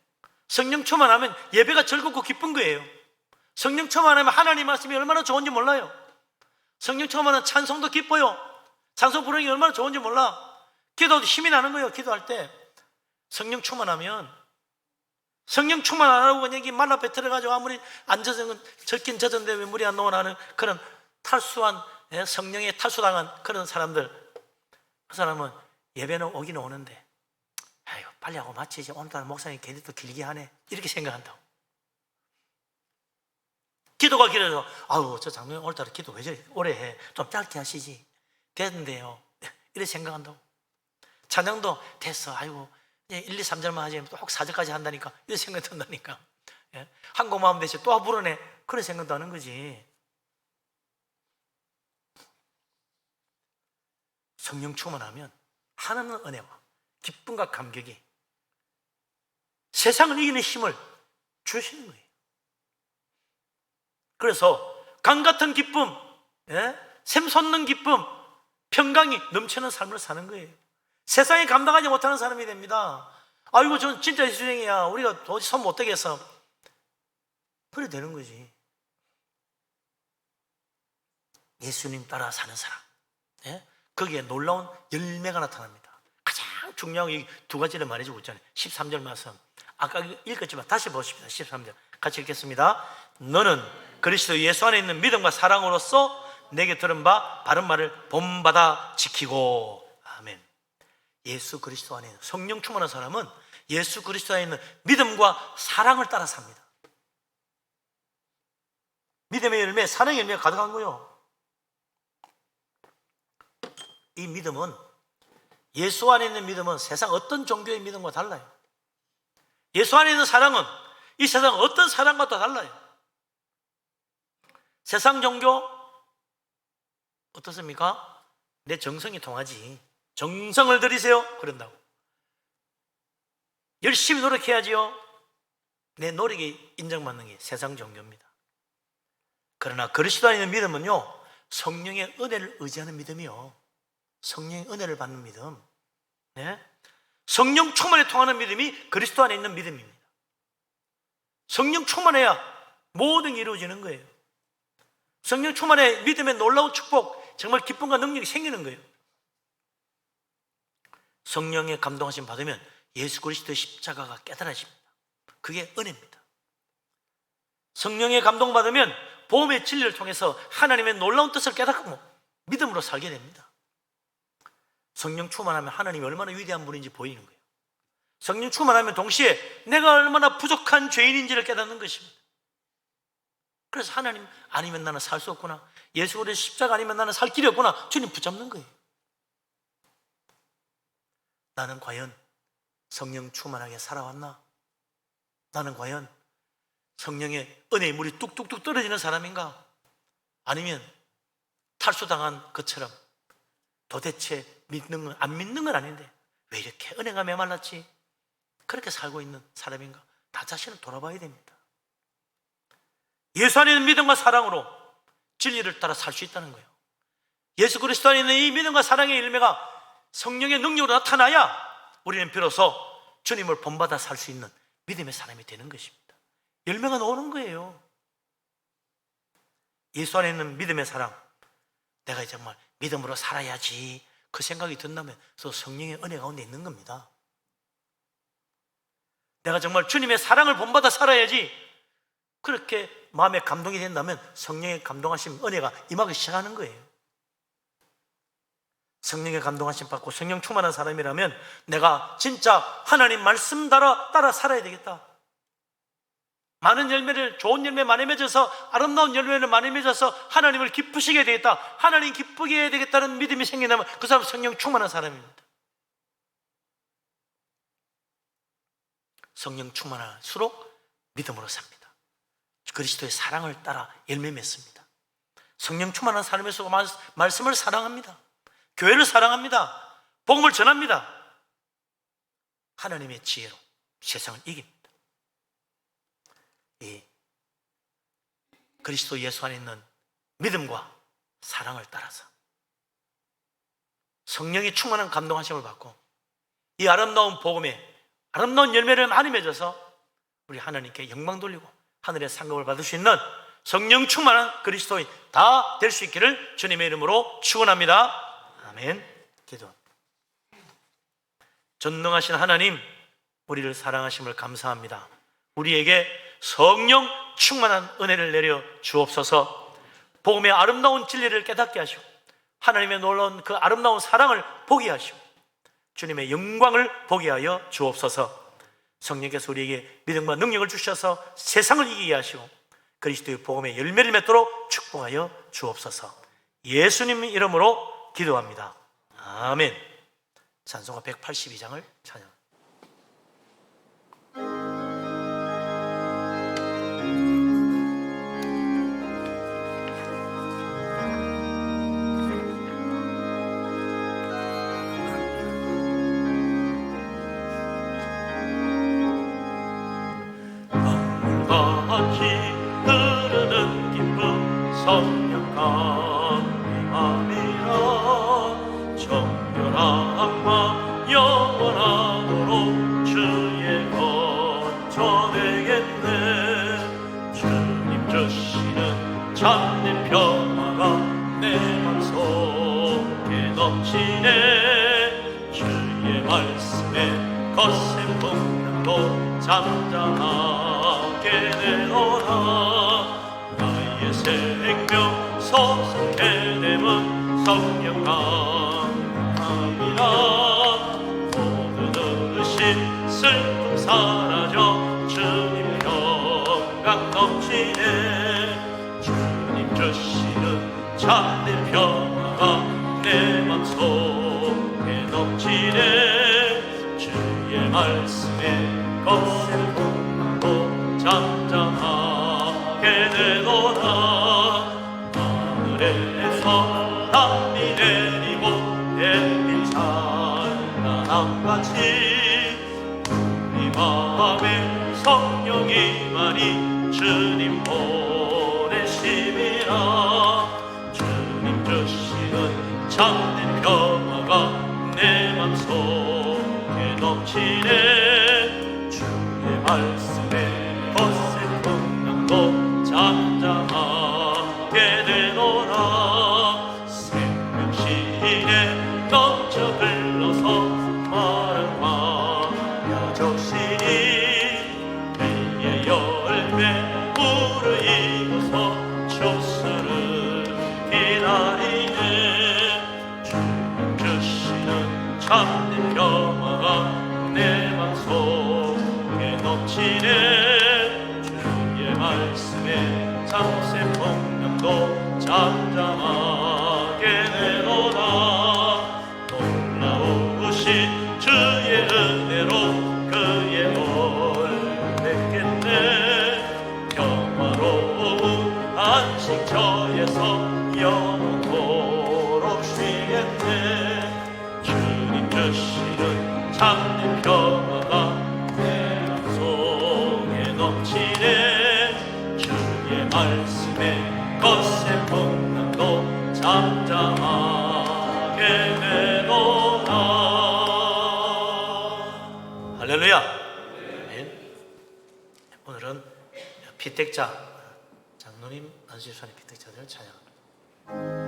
성령 충만하면 예배가 즐겁고 기쁜 거예요. 성령 충만하면 하나님 말씀이 얼마나 좋은지 몰라요. 성령 충만하면 찬송도 기뻐요. 찬송 부르는 게 얼마나 좋은지 몰라. 기도도 힘이 나는 거예요. 기도할 때 성령 충만하면. 성령 충만 안 하고 그냥 말라 뱉어가지고 아무리 안 젖은 젖긴 젖은데 왜 물이 안 나오나 하는 그런 탈수한 성령에 탈수당한 그런 사람들, 그 사람은 예배는 오기는 오는데 아이고 빨리 하고 마치지 오늘따라 목사님 괜히 또 길게 하네 이렇게 생각한다고. 기도가 길어서 아우 저 장로님 오늘따라 기도 왜 저리 오래 해 좀 짧게 하시지 됐는데요 이렇게 생각한다고. 찬양도 됐어 아이고 1, 2, 3절만 하지 또 혹 4절까지 한다니까 이런 생각 든다니까. 예? 한 곡만 하면 되지 또 부르네 그런 생각도 하는 거지. 성령 충만하면 하나는 은혜와 기쁨과 감격이 세상을 이기는 힘을 주시는 거예요. 그래서 강 같은 기쁨, 샘솟는 기쁨, 평강이 넘치는 삶을 사는 거예요. 세상에 감당하지 못하는 사람이 됩니다. 아이고 저는 진짜 예수쟁이야 우리가 도저히 손 못 대겠어 그래 되는 거지. 예수님 따라 사는 사람, 거기에 놀라운 열매가 나타납니다. 가장 중요한 이 두 가지를 말해주고 있잖아요. 13절 말씀 아까 읽었지만 다시 보십시다. 13절 같이 읽겠습니다. 너는 그리스도 예수 안에 있는 믿음과 사랑으로서 내게 들은 바 바른 말을 본받아 지키고. 아멘. 예수 그리스도 안에 성령 충만한 사람은 예수 그리스도 안에 있는 믿음과 사랑을 따라 삽니다. 믿음의 열매, 사랑의 열매가 가득한 거예요. 이 믿음은, 예수 안에 있는 믿음은 세상 어떤 종교의 믿음과 달라요. 예수 안에 있는 사랑은 이 세상 어떤 사랑과도 달라요. 세상 종교 어떻습니까? 내 정성이 통하지, 정성을 들이세요 그런다고. 열심히 노력해야지요. 내 노력이 인정받는 게 세상 종교입니다. 그러나 그리스도 안에 있는 믿음은요, 성령의 은혜를 의지하는 믿음이요, 성령의 은혜를 받는 믿음, 네? 성령 충만에 통하는 믿음이 그리스도 안에 있는 믿음입니다. 성령 충만해야 모든 게 이루어지는 거예요. 성령 충만에 믿음의 놀라운 축복, 정말 기쁨과 능력이 생기는 거예요. 성령의 감동하심 받으면 예수 그리스도의 십자가가 깨달아집니다. 그게 은혜입니다. 성령의 감동 받으면 복음의 진리를 통해서 하나님의 놀라운 뜻을 깨닫고 믿음으로 살게 됩니다. 성령 충만하면 하나님이 얼마나 위대한 분인지 보이는 거예요. 성령 충만하면 동시에 내가 얼마나 부족한 죄인인지를 깨닫는 것입니다. 그래서 하나님 아니면 나는 살 수 없구나, 예수 그리스도의 십자가 아니면 나는 살 길이 없구나, 주님 붙잡는 거예요. 나는 과연 성령 충만하게 살아왔나? 나는 과연 성령의 은혜의 물이 뚝뚝뚝 떨어지는 사람인가? 아니면 탈수당한 것처럼 도대체 믿는 건, 안 믿는 건 아닌데 왜 이렇게 은혜가 메말랐지? 그렇게 살고 있는 사람인가? 나 자신을 돌아봐야 됩니다. 예수 안에 있는 믿음과 사랑으로 진리를 따라 살 수 있다는 거예요. 예수 그리스도 안에 있는 이 믿음과 사랑의 열매가 성령의 능력으로 나타나야 우리는 비로소 주님을 본받아 살 수 있는 믿음의 사람이 되는 것입니다. 열매가 나오는 거예요. 예수 안에 있는 믿음의 사랑, 내가 정말 믿음으로 살아야지, 그 생각이 든다면 또 성령의 은혜 가운데 있는 겁니다. 내가 정말 주님의 사랑을 본받아 살아야지, 그렇게 마음에 감동이 된다면 성령의 감동하심, 은혜가 임하기 시작하는 거예요. 성령의 감동하심 받고 성령 충만한 사람이라면 내가 진짜 하나님 말씀 따라 살아야 되겠다. 많은 열매를, 좋은 열매 많이 맺어서, 아름다운 열매를 많이 맺어서 하나님을 기쁘시게 되겠다, 하나님 기쁘게 해야 되겠다는 믿음이 생긴다면 그 사람은 성령 충만한 사람입니다. 성령 충만할수록 믿음으로 삽니다. 그리스도의 사랑을 따라 열매 맺습니다. 성령 충만한 사람에서 말씀을 사랑합니다. 교회를 사랑합니다. 복음을 전합니다. 하나님의 지혜로 세상을 이깁니다. 이 그리스도 예수 안에 있는 믿음과 사랑을 따라서 성령이 충만한 감동하심을 받고 이 아름다운 복음에 아름다운 열매를 많이 맺어서 우리 하나님께 영광 돌리고 하늘의 상급을 받을 수 있는 성령 충만한 그리스도인 다 될 수 있기를 주님의 이름으로 축원합니다. 아멘. 기도. 전능하신 하나님, 우리를 사랑하심을 감사합니다. 우리에게 성령 충만한 은혜를 내려 주옵소서. 복음의 아름다운 진리를 깨닫게 하시고 하나님의 놀라운 그 아름다운 사랑을 보게 하시고 주님의 영광을 보게 하여 주옵소서. 성령께서 우리에게 믿음과 능력을 주셔서 세상을 이기게 하시고 그리스도의 복음의 열매를 맺도록 축복하여 주옵소서. 예수님 이름으로 기도합니다. 아멘. 찬송가 182장을 찬양. 흐르는 기쁨 성령한 마음이라 정결함과 영원하도록 주의 거처되겠네. 주님 주시는 참된 평화가 내 맘속에 넘치네. 주의 말씀에 거센 풍랑도 잠잠하게 되어라. 나의 생명 서성해 넘치네 주님 주시는 참된 평화가 내 맘속에 넘치네 주의 말씀에 거센 풍랑도 잠잠하게 되도다 하늘에서 담비 내리고 햇빛 찬란함같이 우리 마음에 성령이 많이 주님 보내심이라 주님 주시는 참된 평화가 내 맘속에 넘치네 주의 말씀에 거센 풍랑도 잠잠하게 되노라 생명신에 넘쳐 흘러서 마르마야 적시니 열매 무르익어서 촉수를 기다리네 주님 주시는 참된 평화가 내 맘속에 넘치네 주의 말씀에 참새 풍랑도 잠잠하게 되도다 놀라우신 주의 은혜로 그의 평화로운 안식처에서 영원토록 쉬겠네 주님 주시는 참된 평화가 내 맘속에 넘치네 주의 말씀에 거센 풍랑도 잠잠하게 되도다 할렐루야. 오늘은 피택자 장로님 안수집사님 피택자들을 찬양합니다.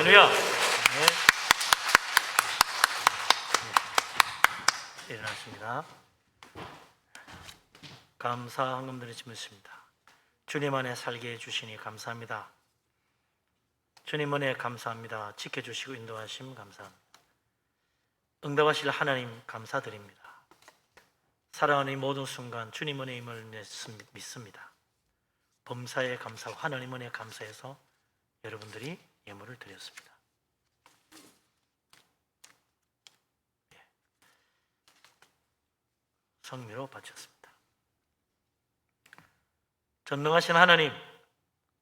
할렐루야. 네. 일어났습니다. 감사 헌금들을 지었습니다. 주님 안에 살게 해주시니 감사합니다. 주님 은혜 감사합니다. 지켜주시고 인도하심 감사합니다. 응답하실 하나님 감사드립니다. 살아가는 이 모든 순간 주님 은혜임을 믿습니다. 범사에 감사하고 하나님 은혜에 감사해서 여러분들이 예물을 드렸습니다. 성미로 바쳤습니다. 전능하신 하나님,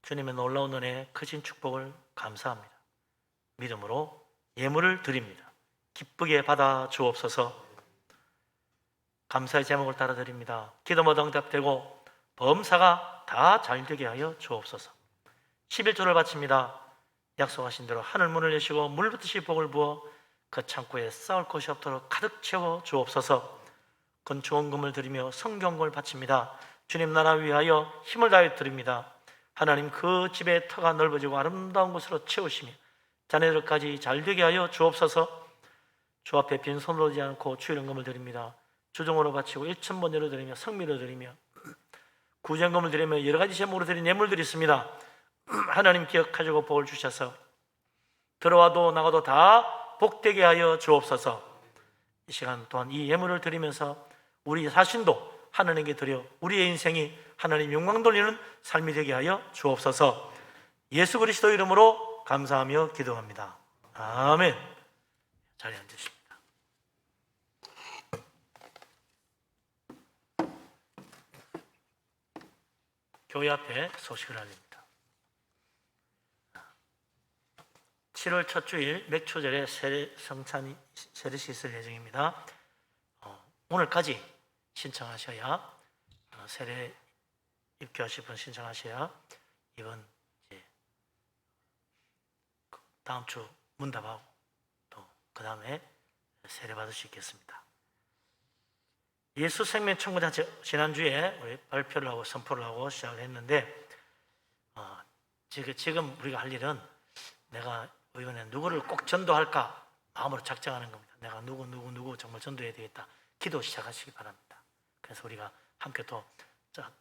주님의 놀라운 은혜, 크신 축복을 감사합니다. 믿음으로 예물을 드립니다. 기쁘게 받아 주옵소서. 감사의 제목을 따라 드립니다. 기도마다 응답되고 범사가 다 잘되게 하여 주옵소서. 11조를 바칩니다. 약속하신 대로 하늘 문을 여시고 물붓듯이 복을 부어 그 창고에 쌓을 것이 없도록 가득 채워 주옵소서. 건축원금을 드리며 성경금을 바칩니다. 주님 나라 위하여 힘을 다해 드립니다. 하나님 그 집의 터가 넓어지고 아름다운 곳으로 채우시며 자녀들까지 잘되게 하여 주옵소서. 주 앞에 빈손으로 오지 않고 주일금을 드립니다. 주정으로 바치고 일천번제로 드리며 성미로 드리며 구정금을 드리며 여러 가지 제목으로 드린 예물들이 있습니다. 하나님 기억하시고 복을 주셔서 들어와도 나가도 다 복되게 하여 주옵소서. 이 시간 또한 이 예물을 드리면서 우리 자신도 하나님께 드려 우리의 인생이 하나님 영광 돌리는 삶이 되게 하여 주옵소서. 예수 그리스도 이름으로 감사하며 기도합니다. 아멘. 자리에 앉으십니다. 교회 앞에 소식을 알립니다. 7월 첫 주일 맥초절에 세례성찬이 세례시 있을 예정입니다. 오늘까지 신청하셔야 세례 입교하실 분 신청하셔야 이번 다음 주 문답하고 또 그 다음에 세례 받을 수 있겠습니다. 예수 생명 청구자 지난주에 우리 발표를 하고 선포를 하고 시작을 했는데 지금 우리가 할 일은 내가 이번에 누구를 꼭 전도할까 마음으로 작정하는 겁니다. 내가 누구 정말 전도해야 되겠다. 기도 시작하시기 바랍니다. 그래서 우리가 함께 또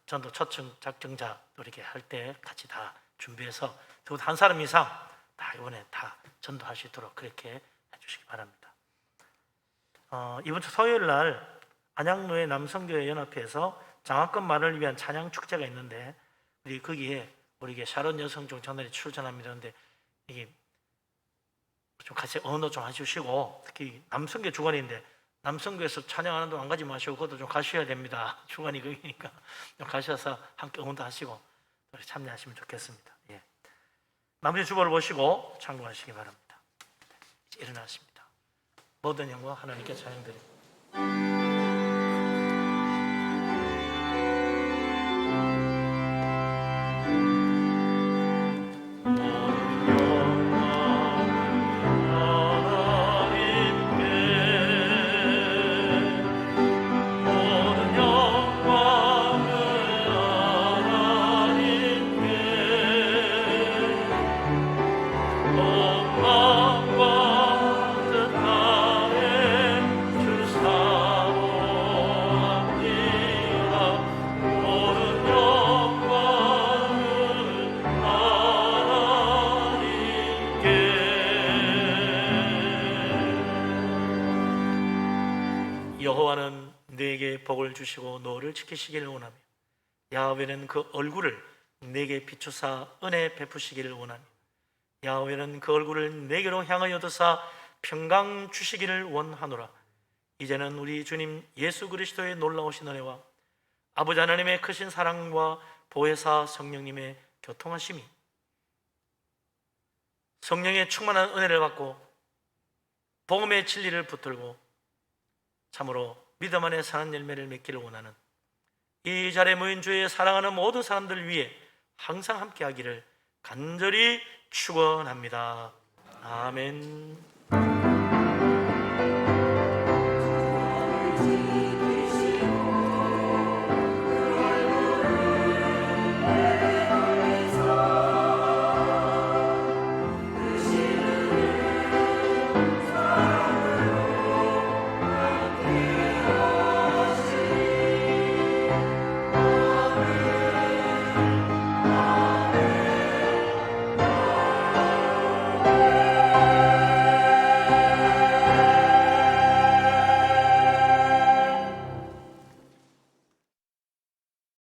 전도 초청 작정자 이렇게 할 때 같이 다 준비해서 한 사람 이상 다 이번에 다 전도할 수 있도록 그렇게 해주시기 바랍니다. 이번 주 토요일 날 안양로의 남성교회 연합회에서 장학금 마련을 위한 찬양 축제가 있는데 우리 거기에 우리 샤론 여성중 전날에 출전합니다. 그런데 이게 좀 같이 언어 좀 해주시고 특히 남성교 주관인데 남성교에서 찬양하는 동안 안 가지 마시고 그것도 좀 가셔야 됩니다. 주관이 거기니까 좀 가셔서 함께 응원도 하시고 참여하시면 좋겠습니다. 예. 나머지 주보를 보시고 참고하시기 바랍니다. 이제 일어나십니다. 모든 영광 하나님께 찬양드립니다. 여호와는 네게 복을 주시고 너를 지키시기를 원하며 야훼는 그 얼굴을 네게 비추사 은혜 베푸시기를 원하며 야훼는 그 얼굴을 네게로 향하여 드사 평강 주시기를 원하노라. 이제는 우리 주님 예수 그리스도의 놀라우신 은혜와 아버지 하나님의 크신 사랑과 보혜사 성령님의 교통하심이 성령의 충만한 은혜를 받고 복음의 진리를 붙들고 참으로 믿음 안에 사는 열매를 맺기를 원하는 이 자리에 모인 주의 사랑하는 모든 사람들 위해 항상 함께 하기를 간절히 축원합니다. 아멘.